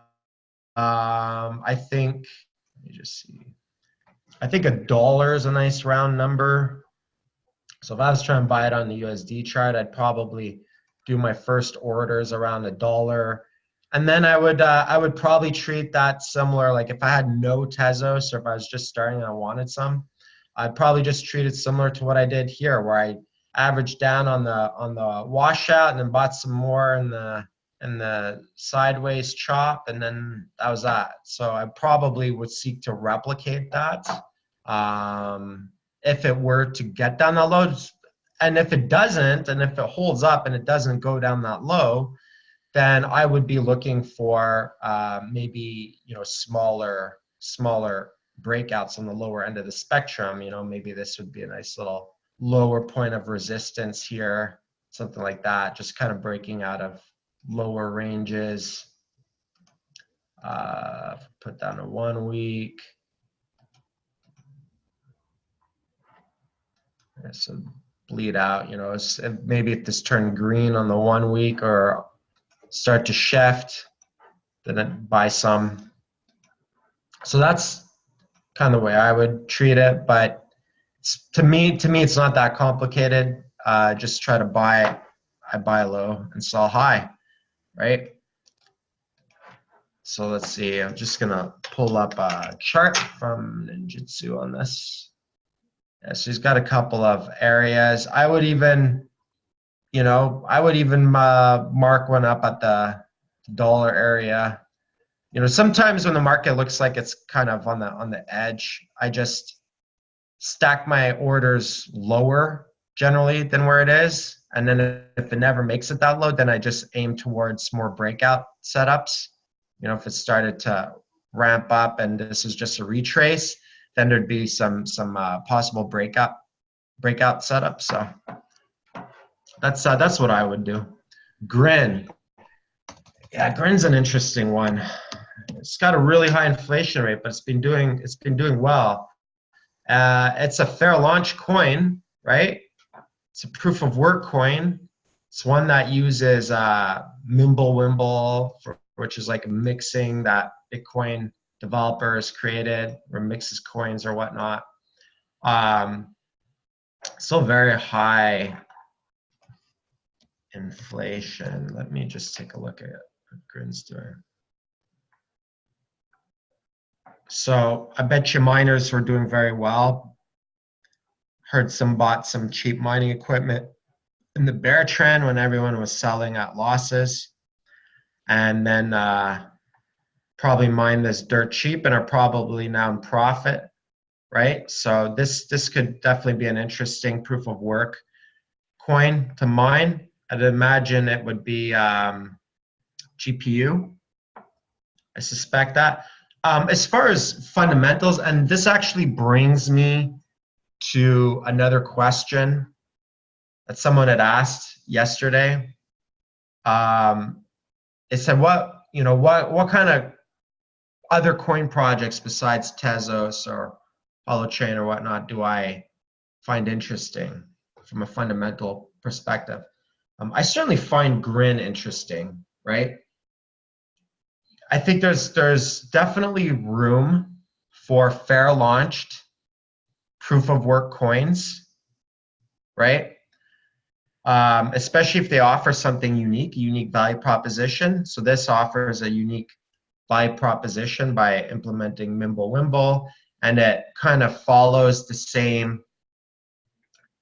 think, let me just see. I think $1 is a nice round number. So if I was trying to buy it on the USD chart, I'd probably do my first orders around $1. And then I would probably treat that similar, like if I had no Tezos or if I was just starting and I wanted some, I'd probably just treat it similar to what I did here, where I averaged down on the washout and then bought some more in the sideways chop, and then that was that. So I probably would seek to replicate that if it were to get down that low. And if it doesn't, and if it holds up and it doesn't go down that low, then I would be looking for maybe smaller breakouts on the lower end of the spectrum. Maybe this would be a nice little lower point of resistance here, something like that, just kind of breaking out of lower ranges. Put down a 1 week. So bleed out, you know, maybe if this turned green on the 1 week or start to shift, then I'd buy some. So that's kind of the way I would treat it. But to me, it's not that complicated. Just try to buy. I buy low and sell high, right? So let's see. I'm just gonna pull up a chart from Ninjutsu on this. Yeah, so he's got a couple of areas. I would even, you know, mark one up at the dollar area. You know, sometimes when the market looks like it's kind of on the edge, I just stack my orders lower generally than where it is. And then if it never makes it that low, then I just aim towards more breakout setups. You know, if it started to ramp up and this is just a retrace, then there'd be some possible breakout setups. So that's what I would do. Grin. Yeah, Grin's an interesting one. It's got a really high inflation rate, but it's been doing well. It's a fair launch coin, right? It's a proof of work coin. It's one that uses Mimblewimble, which is like mixing that Bitcoin developers created, or mixes coins or whatnot. Still very high inflation. Let me just take a look at what Grin's doing. So I bet you miners were doing very well. Heard some bought some cheap mining equipment in the bear trend when everyone was selling at losses, and then probably mined this dirt cheap and are probably now in profit, right? So this could definitely be an interesting proof of work coin to mine. I'd imagine it would be GPU. I suspect that. As far as fundamentals, and this actually brings me to another question that someone had asked yesterday. It said, what kind of other coin projects besides Tezos or Holochain or whatnot do I find interesting from a fundamental perspective? I certainly find Grin interesting, right? I think there's definitely room for fair launched proof of work coins, right? Especially if they offer something unique, a unique value proposition. So this offers a unique value proposition by implementing Mimblewimble, and it kind of follows the same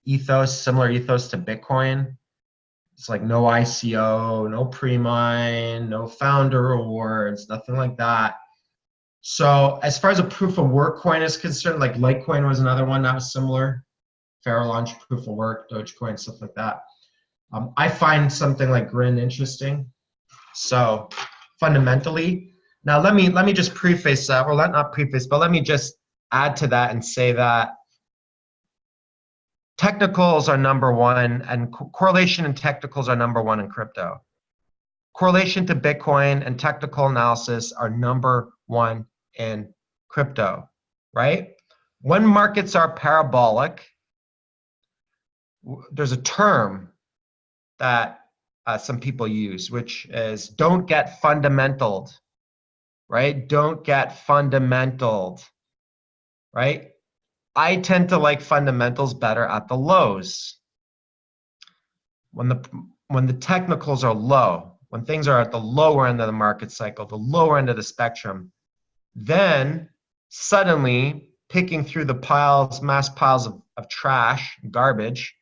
ethos, similar ethos to Bitcoin. It's like no ICO, no pre-mine, no founder rewards, nothing like that. So as far as a proof of work coin is concerned, like Litecoin was another one that was similar. Fair launch, proof of work, Dogecoin, stuff like that. I find something like Grin interesting. So fundamentally, now let me just preface that, or not preface, but let me just add to that and say that technicals are number one, and correlation and technicals are number one in crypto. Correlation to Bitcoin and technical analysis are number one in crypto, right? When markets are parabolic, there's a term that some people use, which is don't get fundamentaled, right? Don't get fundamentaled, right? I tend to like fundamentals better at the lows. When the technicals are low, when things are at the lower end of the market cycle, the lower end of the spectrum, then suddenly picking through the mass piles of trash, garbage,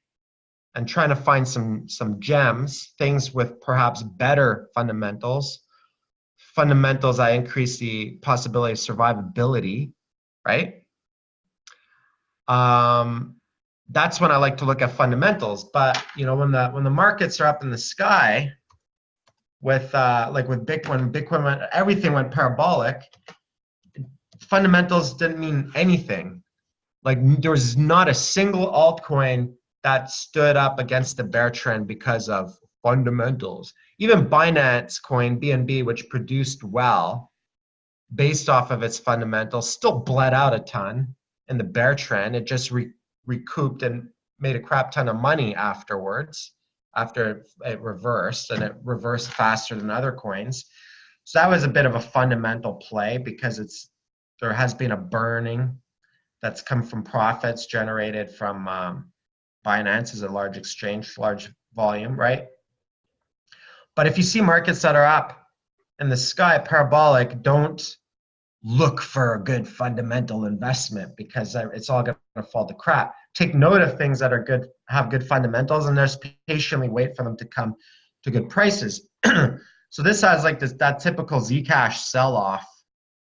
and trying to find some gems, things with perhaps better fundamentals that increase the possibility of survivability, right? That's when I like to look at fundamentals. But you know, when the markets are up in the sky, with like with Bitcoin, everything went parabolic. Fundamentals didn't mean anything. Like there was not a single altcoin that stood up against the bear trend because of fundamentals. Even Binance coin, BNB, which produced well, based off of its fundamentals, still bled out a ton in the bear trend. It just recouped and made a crap ton of money afterwards, after it reversed, and it reversed faster than other coins. So that was a bit of a fundamental play because there has been a burning that's come from profits generated from Binance as a large exchange, large volume, right? But if you see markets that are up in the sky, parabolic, don't look for a good fundamental investment because it's all going to fall to crap. Take note of things that are good, have good fundamentals, and just patiently wait for them to come to good prices. So this has like that typical Zcash sell-off,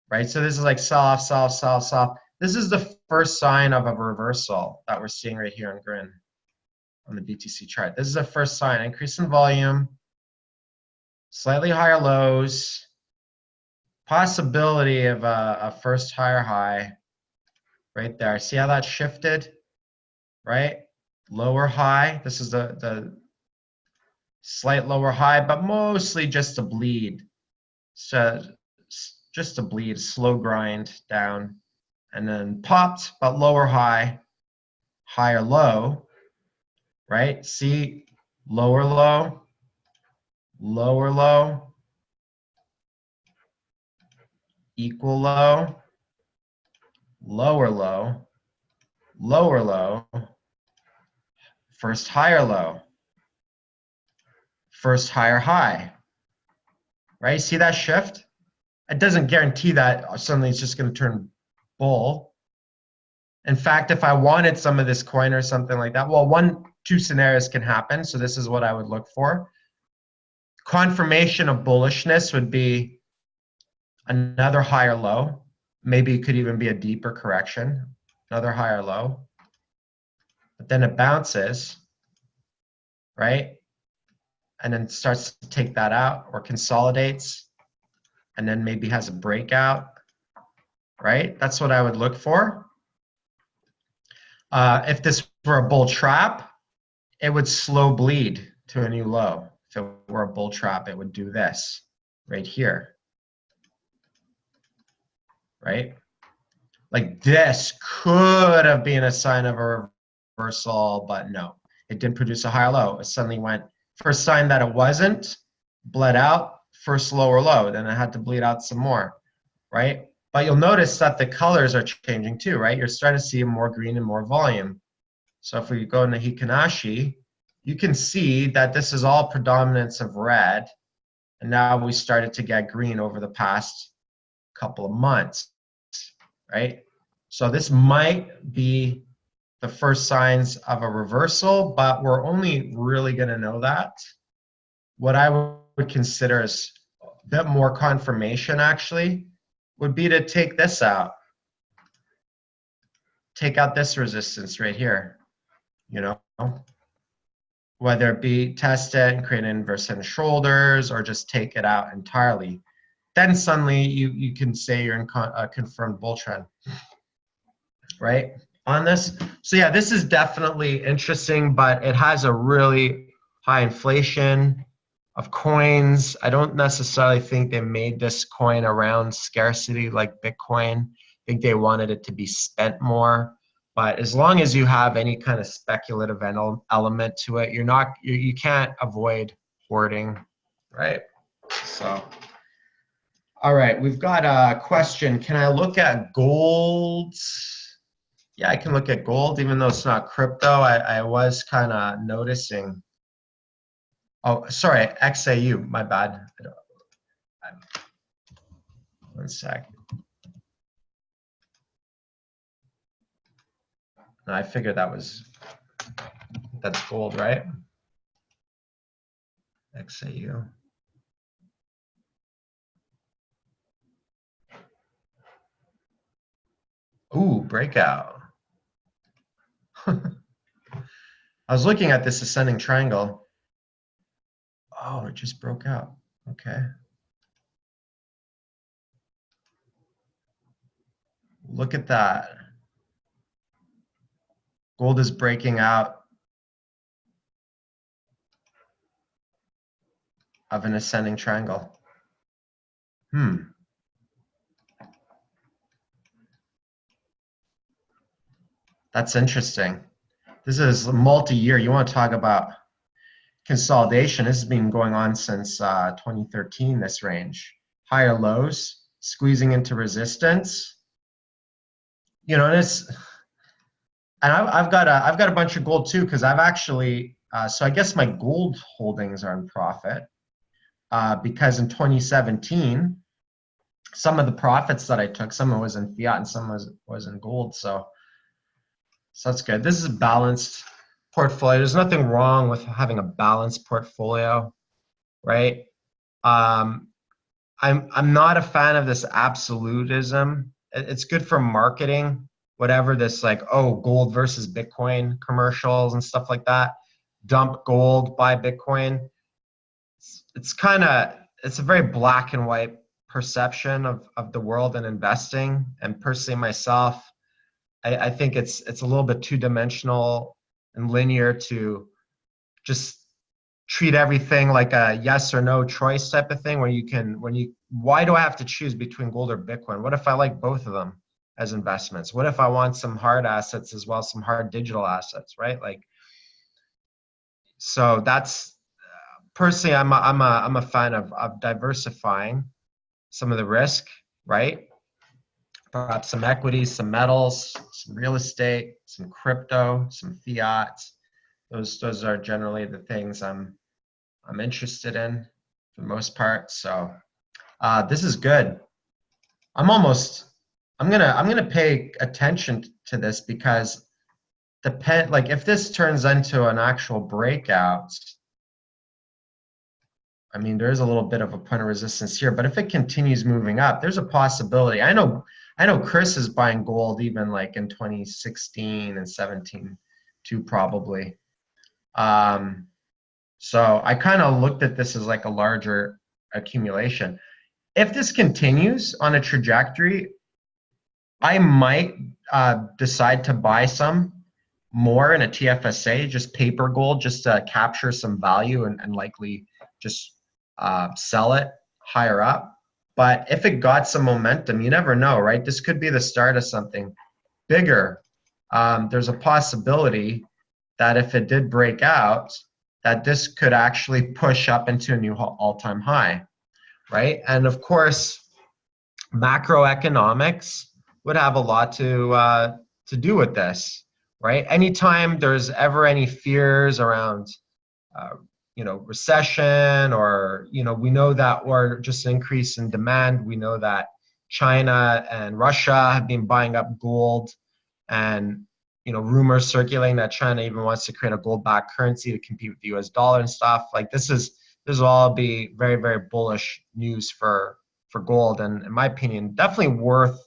right? So this is like sell off, sell off, sell off, sell off. This is the first sign of a reversal that we're seeing right here on Grin on the BTC chart. This is the first sign, increase in volume, slightly higher lows, possibility of a first higher high right there. See how that shifted, right? Lower high. This is the slight lower high, but mostly just a bleed. So just a bleed, slow grind down, and then popped, but lower high, higher low, right? See, lower low, lower low, equal low, lower low, lower low, first higher low, first higher high, right? See that shift? It doesn't guarantee that suddenly it's just going to turn bull. In fact, if I wanted some of this coin or something like that, well, two scenarios can happen. So this is what I would look for. Confirmation of bullishness would be another higher low. Maybe it could even be a deeper correction, another higher low. But then it bounces, right? And then starts to take that out or consolidates, and then maybe has a breakout, right? That's what I would look for. If this were a bull trap, it would slow bleed to a new low. If it were a bull trap, it would do this right here, right? Like this could have been a sign of a reversal, but no, it didn't produce a higher low. It suddenly went, first sign that it wasn't, bled out, first lower low, then it had to bleed out some more, right? But you'll notice that the colors are changing too, right? You're starting to see more green and more volume. So if we go into Hikanashi, you can see that this is all predominance of red. And now we started to get green over the past couple of months, right? So this might be the first signs of a reversal, but we're only really going to know that. What I would consider as a bit more confirmation actually would be to take this out. Take out this resistance right here, you know, whether it be test it and create an inverse head and shoulders or just take it out entirely. Then suddenly you can say you're in a confirmed bull trend, right? On this. So yeah, this is definitely interesting, but it has a really high inflation of coins. I don't necessarily think they made this coin around scarcity like Bitcoin. I think they wanted it to be spent more. But as long as you have any kind of speculative element to it, you can't avoid hoarding, right? So, all right, we've got a question. Can I look at gold? Yeah, I can look at gold, even though it's not crypto. I was kind of noticing. Oh, sorry, XAU, my bad. One sec. No, I figured that's gold, right? XAU. Ooh, breakout. I was looking at this ascending triangle. Oh, it just broke out. Okay. Look at that. Gold is breaking out of an ascending triangle. That's interesting. This is multi-year. You want to talk about consolidation? This has been going on since 2013, this range. Higher lows, squeezing into resistance. You know, and it's, and I've got a bunch of gold too, because I've actually, so I guess my gold holdings are in profit, because in 2017, some of the profits that I took, some of it was in fiat and some was in gold. So that's good. This is a balanced portfolio. There's nothing wrong with having a balanced portfolio, right? I'm not a fan of this absolutism. It's good for marketing, whatever this like, oh, gold versus Bitcoin commercials and stuff like that. Dump gold, buy Bitcoin. It's kind of, it's a very black and white perception of the world and investing. And personally myself, I think it's a little bit two-dimensional and linear to just treat everything like a yes or no choice type of thing, where you can, why do I have to choose between gold or Bitcoin? What if I like both of them as investments? What if I want some hard assets as well as some hard digital assets, right? Like, so that's, personally, I'm a fan of diversifying some of the risk, right? Perhaps some equities, some metals, some real estate, some crypto, some fiat. Those are generally the things I'm interested in for the most part. So this is good. I'm gonna pay attention to this, because like if this turns into an actual breakout, I mean, there is a little bit of a point of resistance here, but if it continues moving up, there's a possibility. I know Chris is buying gold even like in 2016 and 17 too, probably. So I kind of looked at this as like a larger accumulation. If this continues on a trajectory, I might decide to buy some more in a TFSA, just paper gold, just to capture some value and likely just sell it higher up. But if it got some momentum, you never know, right? This could be the start of something bigger. There's a possibility that if it did break out, that this could actually push up into a new all-time high, right? And of course, macroeconomics would have a lot to do with this, right? Anytime there's ever any fears around recession, or we know that, or just an increase in demand, we know that China and Russia have been buying up gold, and rumors circulating that China even wants to create a gold-backed currency to compete with the US dollar and stuff. Like this will all be very, very bullish news for gold, and in my opinion, definitely worth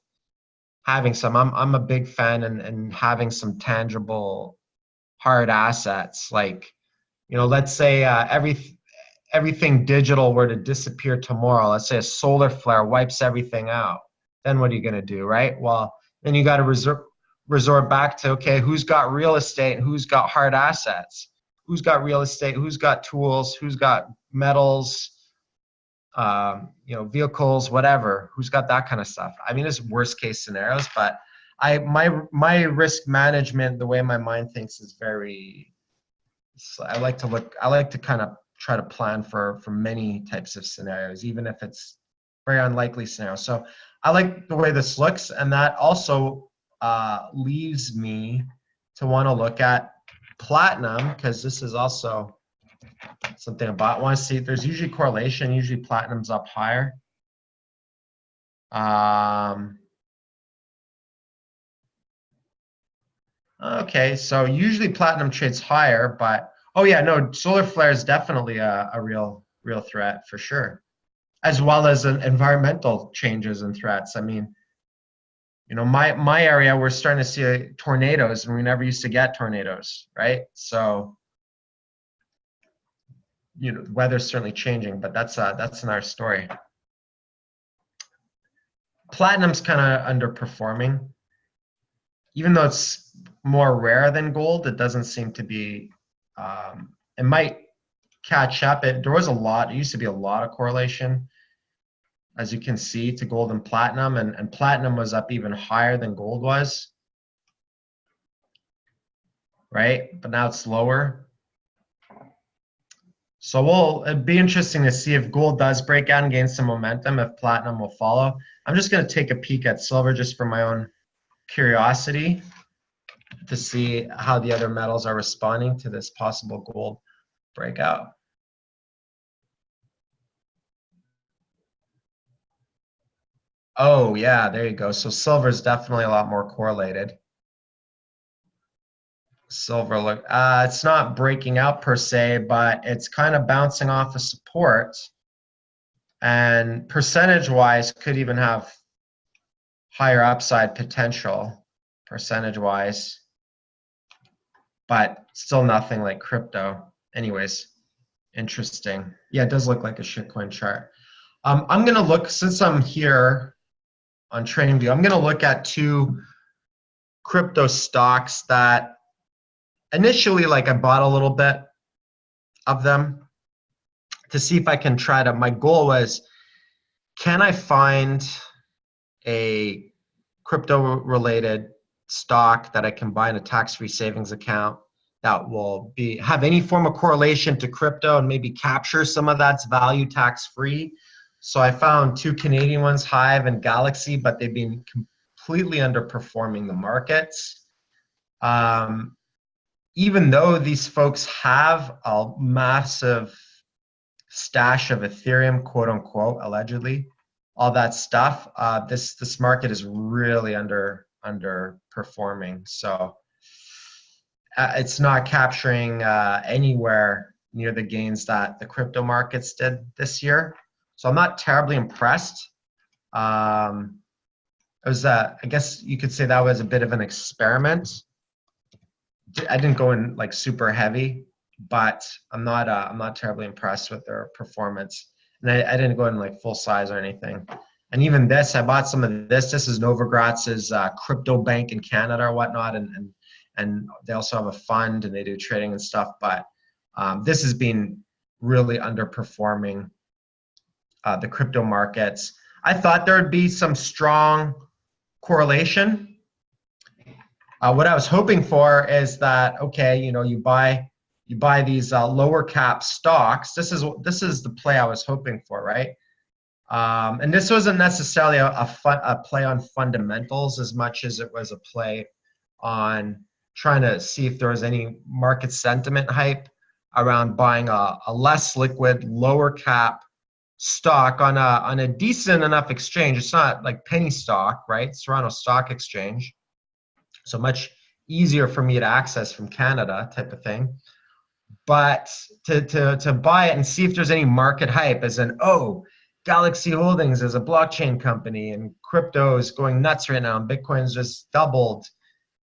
having some. I'm a big fan and having some tangible hard assets, like let's say everything digital were to disappear tomorrow. Let's say a solar flare wipes everything out. Then what are you going to do, right? Well, then you got to resort back to, okay, who's got real estate and who's got hard assets? Who's got real estate? Who's got tools? Who's got metals? Vehicles, whatever. Who's got that kind of stuff? I mean, it's worst case scenarios, but my risk management, the way my mind thinks, is very. I like to kind of try to plan for many types of scenarios, even if it's very unlikely scenario. So I like the way this looks, and that also leaves me to want to look at platinum, because this is also something about. I want to see if there's usually correlation. Usually platinum's up higher. Okay, so usually platinum trades higher, but oh yeah, no, solar flare is definitely a real threat for sure, as well as environmental changes and threats. I mean, my area, we're starting to see tornadoes, and we never used to get tornadoes, right? So, the weather's certainly changing, but that's another story. Platinum's kind of underperforming. Even though it's more rare than gold, it doesn't seem to be, it might catch up. There used to be a lot of correlation, as you can see, to gold and platinum, and platinum was up even higher than gold was. right? But now it's lower. So it'd be interesting to see if gold does break out and gain some momentum, if platinum will follow. I'm just going to take a peek at silver just for my own curiosity to see how the other metals are responding to this possible gold breakout. Oh, yeah, there you go. So silver is definitely a lot more correlated. Silver, look, it's not breaking out per se, but it's kind of bouncing off a support. And percentage-wise, could even have higher upside potential, percentage-wise. But still nothing like crypto. Anyways, interesting. Yeah, it does look like a shitcoin chart. I'm going to look, since I'm here on TradingView, I'm going to look at two crypto stocks that initially, like, I bought a little bit of them to see if I can try to, my goal was, can I find a crypto related stock that I can buy in a tax-free savings account that will have any form of correlation to crypto and maybe capture some of that's value tax-free. So I found two Canadian ones, Hive and Galaxy, but they've been completely underperforming the markets. Even though these folks have a massive stash of Ethereum, quote unquote, allegedly, all that stuff, this market is really underperforming. So it's not capturing anywhere near the gains that the crypto markets did this year. So I'm not terribly impressed. It was, I guess you could say that was a bit of an experiment. I didn't go in like super heavy, but I'm not terribly impressed with their performance. And I didn't go in like full size or anything. And even this, I bought some of this. This is Novogratz's crypto bank in Canada or whatnot, and they also have a fund and they do trading and stuff. But this has been really underperforming the crypto markets. I thought there would be some strong correlation. What I was hoping for is that, okay, you buy these lower cap stocks. This is the play I was hoping for, right? And this wasn't necessarily a play on fundamentals as much as it was a play on trying to see if there was any market sentiment hype around buying a less liquid, lower cap stock on a decent enough exchange. It's not like penny stock, right? It's Toronto Stock Exchange. So much easier for me to access from Canada type of thing. But to buy it and see if there's any market hype as in, oh, Galaxy Holdings is a blockchain company and crypto is going nuts right now and Bitcoin's just doubled.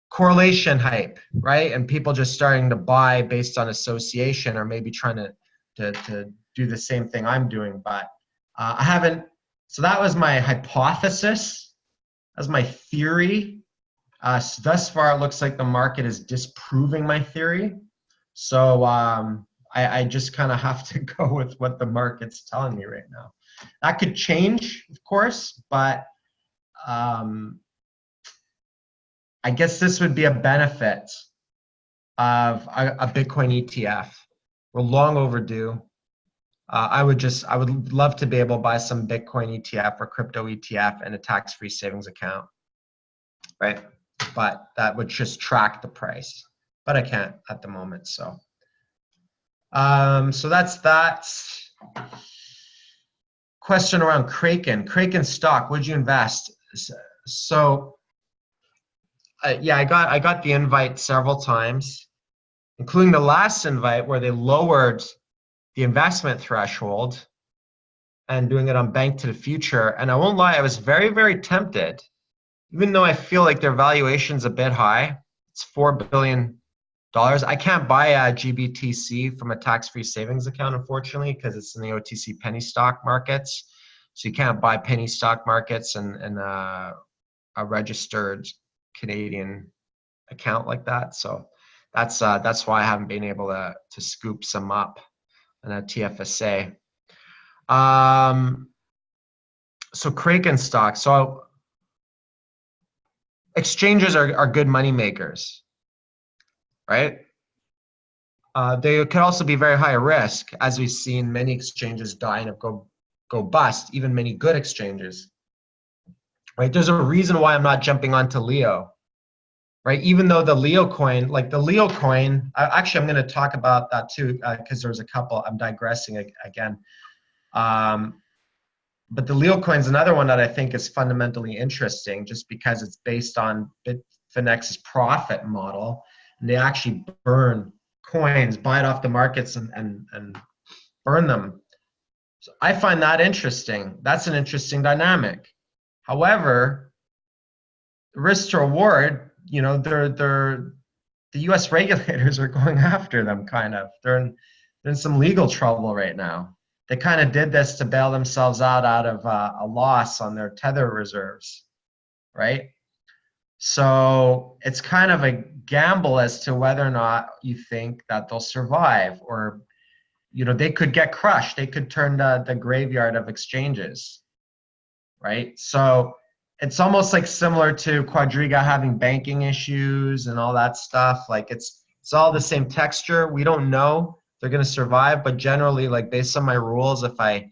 Correlation hype, right? And people just starting to buy based on association or maybe trying to do the same thing I'm doing. But I haven't, so that was my hypothesis, that's my theory. So thus far, it looks like the market is disproving my theory. So I just kind of have to go with what the market's telling me right now. That could change, of course, but I guess this would be a benefit of a Bitcoin ETF. We're long overdue. I would love to be able to buy some Bitcoin ETF or crypto ETF and a tax-free savings account, right? But that would just track the price. But I can't at the moment, so. So that's that. Question around Kraken. Kraken stock, would you invest? So, yeah, I got the invite several times, including the last invite where they lowered the investment threshold and doing it on Bank to the Future. And I won't lie, I was very, very tempted, even though I feel like their valuation's a bit high. It's $4 billion. I can't buy a GBTC from a tax-free savings account, unfortunately, because it's in the OTC penny stock markets. So you can't buy penny stock markets and a registered Canadian account like that. So that's why I haven't been able to scoop some up in a TFSA. So Kraken stock. So exchanges are good money makers. right? They could also be very high risk, as we've seen many exchanges die and go bust, even many good exchanges, right? There's a reason why I'm not jumping onto Leo, right? Even though the Leo coin, like the Leo coin, actually I'm going to talk about that too, because there's a couple, I'm digressing again. But the Leo coin is another one that I think is fundamentally interesting just because it's based on Bitfinex's profit model. And they actually burn coins, buy it off the markets and burn them. So I find that interesting. That's an interesting dynamic. However, risk to reward, you know, the US regulators are going after them kind of. They're in some legal trouble right now. They kind of did this to bail themselves out of a loss on their tether reserves, right? So it's kind of a gamble as to whether or not you think that they'll survive, or, you know, they could get crushed. They could turn the graveyard of exchanges, right? So it's almost like similar to Quadriga having banking issues and all that stuff. Like it's all the same texture. We don't know they're going to survive, but generally, like based on my rules, if I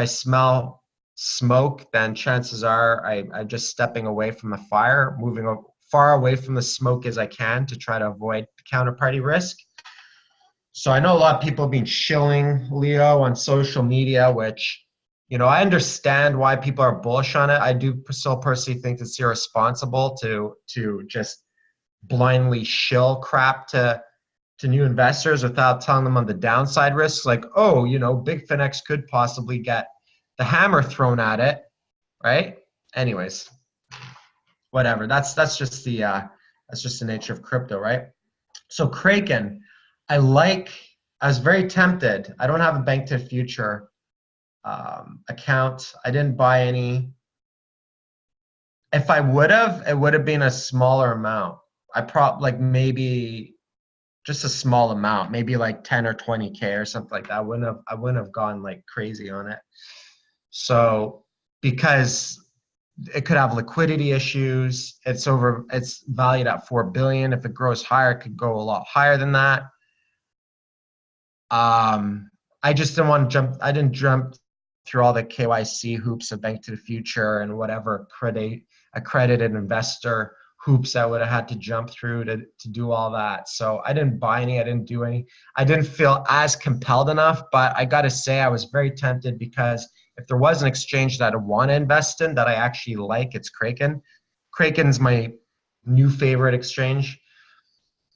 smell smoke, then chances are I'm just stepping away from the fire, moving far away from the smoke as I can to try to avoid counterparty risk. So I know a lot of people have been shilling Leo on social media, which, you know, I understand why people are bullish on it. I do still personally think it's irresponsible to just blindly shill crap to new investors without telling them on the downside risks. Like, oh, you know, Bitfinex could possibly get the hammer thrown at it, right? Anyways, whatever. That's just the nature of crypto, right? So Kraken, I was very tempted. I don't have a Bank to the Future account. I didn't buy any. If I would have, it would have been a smaller amount. Like maybe just a small amount, maybe like 10 or 20K or something like that. I wouldn't have gone like crazy on it. So because it could have liquidity issues, it's valued at 4 billion. If it grows higher, it could go a lot higher than that. I just didn't want to jump. I didn't jump through all the KYC hoops of Bank to the Future and whatever accredited investor hoops I would have had to jump through to do all that. So I didn't buy any. I didn't do any. I didn't feel as compelled enough. But I got to say, I was very tempted because if there was an exchange that I want to invest in that I actually like, it's Kraken. Kraken's my new favorite exchange.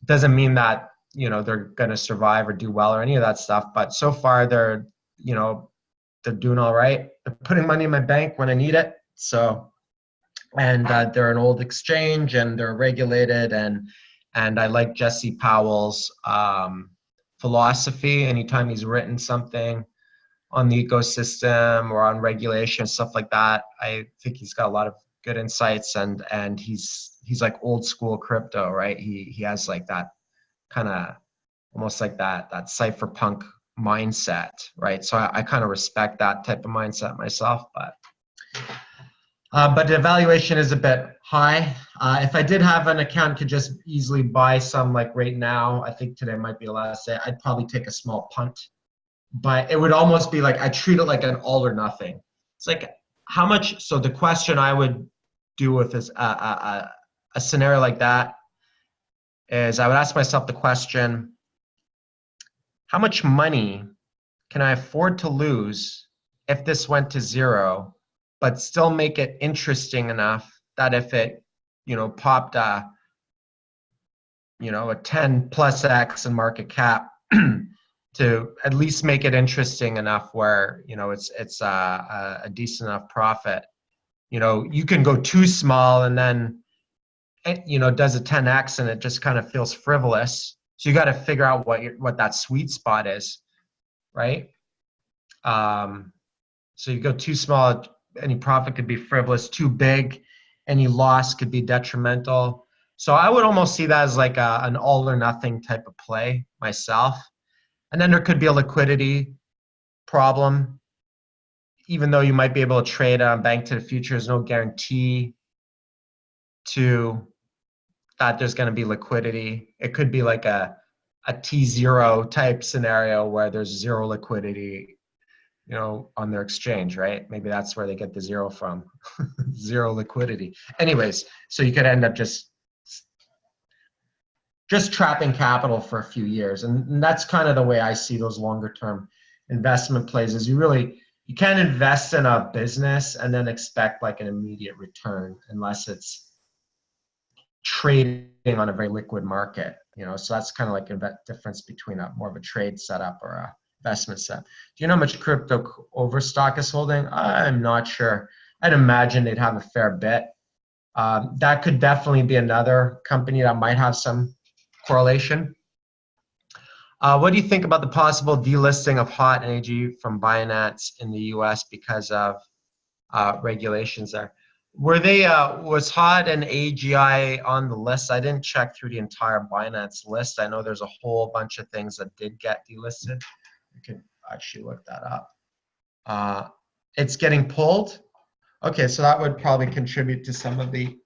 Doesn't mean that, you know, they're going to survive or do well or any of that stuff, but so far they're doing all right. They're putting money in my bank when I need it. So, and they're an old exchange and they're regulated, and I like Jesse Powell's philosophy. Anytime he's written something on the ecosystem or on regulation, stuff like that, I think he's got a lot of good insights, and he's like old school crypto, right? He has like that kind of almost like that cypherpunk mindset, right? So I kind of respect that type of mindset myself, but the valuation is a bit high. If I did have an account, could just easily buy some like right now. I think today might be the last day. I'd probably take a small punt, but it would almost be like I treat it like an all or nothing. It's like how much. So the question I would do with this a scenario like that is I would ask myself the question: how much money can I afford to lose if this went to zero, but still make it interesting enough that if it, you know, popped a 10 plus X in market cap to at least make it interesting enough where, you know, it's a decent enough profit. You know, you can go too small and then it, you know, does a 10X and it just kind of feels frivolous. So you got to figure out what that sweet spot is, right? So you go too small, any profit could be frivolous. Too big, any loss could be detrimental. So I would almost see that as like an all or nothing type of play myself. And then there could be a liquidity problem. Even though you might be able to trade on Bank to the Future, there's no guarantee to that there's going to be liquidity. It could be like a T0 type scenario where there's zero liquidity, on their exchange, right? Maybe that's where they get the zero from, zero liquidity. Anyways, so you could end up just trapping capital for a few years. And that's kind of the way I see those longer term investment plays is you can't invest in a business and then expect like an immediate return unless it's trading on a very liquid market, so that's kind of like a difference between more of a trade setup or a investment setup. Do you know how much crypto Overstock is holding? I'm not sure. I'd imagine they'd have a fair bit. That could definitely be another company that might have some correlation. What do you think about the possible delisting of HOT and AG from Binance in the US because of regulations there? Was HOT and AGI on the list? I didn't check through the entire Binance list. I know there's a whole bunch of things that did get delisted. You could actually look that up. It's getting pulled. Okay, so that would probably contribute to some of the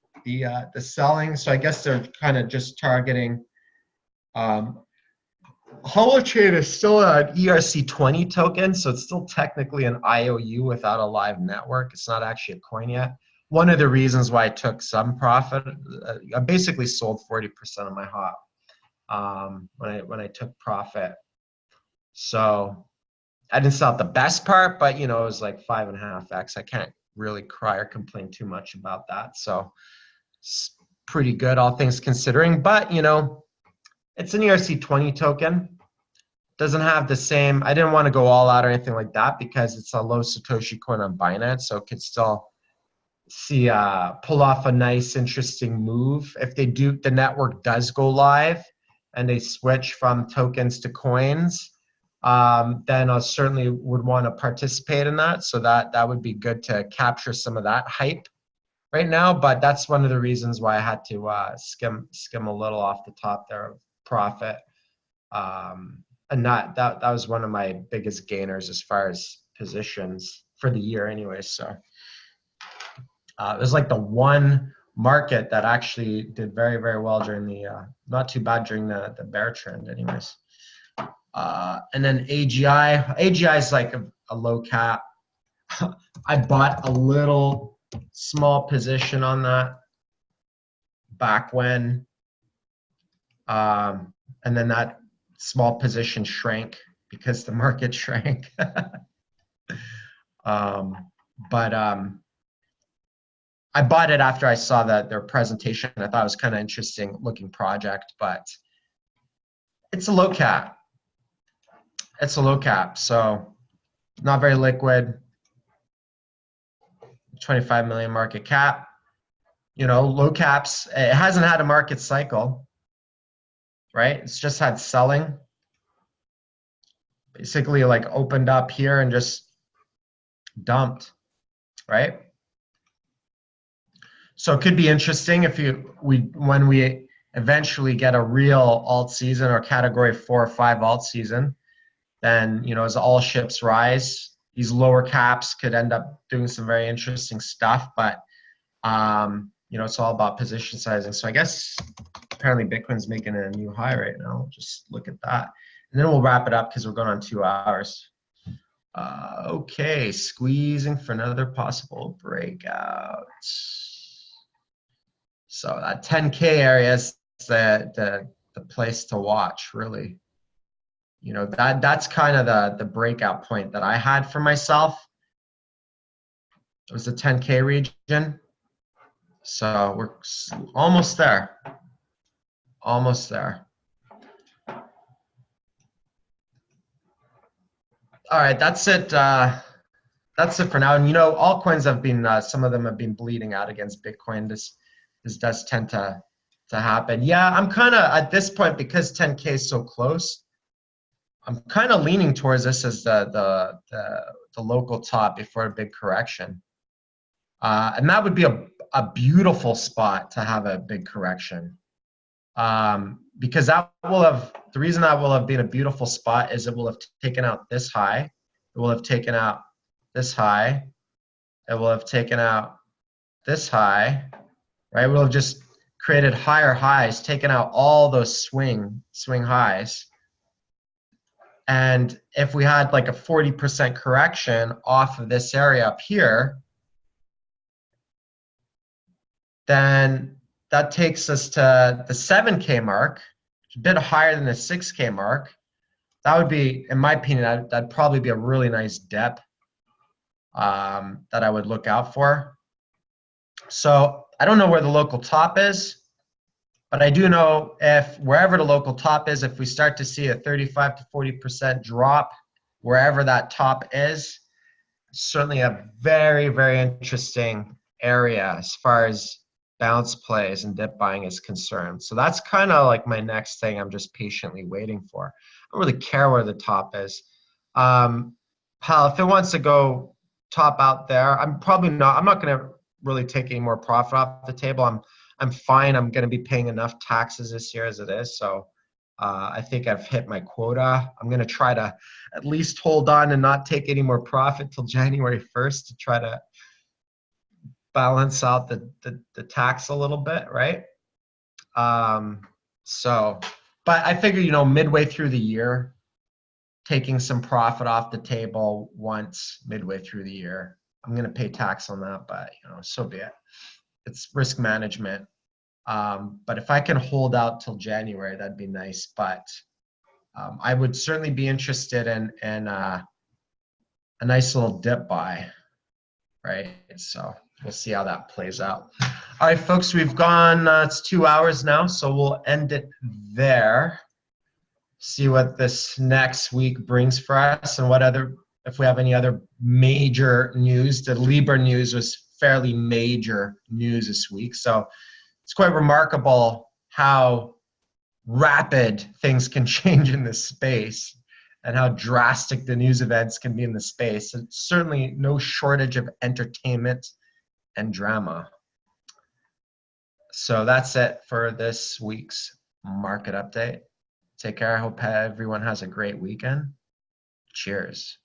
selling. So I guess they're kind of just targeting. Holochain is still an ERC20 token, so it's still technically an IOU without a live network. It's not actually a coin yet. One of the reasons why I took some profit, I basically sold 40% of my HOT when I took profit. So I didn't sell out the best part, but it was like 5.5x. I can't really cry or complain too much about that. So it's pretty good, all things considering. But it's an ERC20 token. Doesn't have the same. I didn't want to go all out or anything like that because it's a low Satoshi coin on Binance, so it could still pull off a nice, interesting move. If the network does go live and they switch from tokens to coins, then I certainly would want to participate in that. So that would be good to capture some of that hype right now. But that's one of the reasons why I had to skim a little off the top there of profit. And that was one of my biggest gainers as far as positions for the year anyway. So it was like the one market that actually did very, very well during the, not too bad during the bear trend anyways. And then AGI is like a low cap. I bought a little small position on that back when, and then that small position shrank because the market shrank. I bought it after I saw their presentation. I thought it was kind of interesting looking project, but it's a low cap. It's a low cap, so not very liquid. 25 million market cap. Low caps. It hasn't had a market cycle, right? It's just had selling. Basically, like opened up here and just dumped, right? So it could be interesting if when we eventually get a real alt season or category 4 or 5 alt season, then as all ships rise, these lower caps could end up doing some very interesting stuff. But it's all about position sizing. So I guess apparently Bitcoin's making a new high right now. Just look at that, and then we'll wrap it up because we're going on 2 hours. Okay, squeezing for another possible breakout. So that 10K area is the place to watch, really. That's kind of the breakout point that I had for myself. It was the 10K region. So we're almost there. Almost there. All right, that's it. That's it for now. And altcoins have been, some of them have been bleeding out against Bitcoin. This does tend to happen. Yeah, I'm kind of at this point, because 10K is so close, I'm kind of leaning towards this as the local top before a big correction. And that would be a beautiful spot to have a big correction. Because the reason that will have been a beautiful spot is it will have taken out this high. It will have taken out this high. It will have taken out this high, right? We'll have just created higher highs, taken out all those swing highs. And if we had like a 40% correction off of this area up here, then that takes us to the 7K mark, a bit higher than the 6K mark. That would be, in my opinion, that'd probably be a really nice dip that I would look out for. So I don't know where the local top is, but I do know if wherever the local top is, if we start to see a 35 to 40% drop, wherever that top is, certainly a very, very interesting area as far as bounce plays and dip buying is concerned. So that's kind of like my next thing I'm just patiently waiting for. I don't really care where the top is. Hell, if it wants to go top out there, I'm not going to really take any more profit off the table. I'm fine. I'm going to be paying enough taxes this year as it is. So I think I've hit my quota. I'm going to try to at least hold on and not take any more profit till January 1st to try to balance out the tax a little bit, right? But I figure, midway through the year, taking some profit off the table once midway through the year. I'm going to pay tax on that, but so be it. It's risk management. But if I can hold out till January, that'd be nice. But I would certainly be interested in a nice little dip buy, right? So we'll see how that plays out. All right, folks, we've gone, it's 2 hours now, so we'll end it there. See what this next week brings for us and if we have any other major news. The Libra news was fairly major news this week. So it's quite remarkable how rapid things can change in this space and how drastic the news events can be in the space. It's certainly no shortage of entertainment and drama. So that's it for this week's market update. Take care. I hope everyone has a great weekend. Cheers.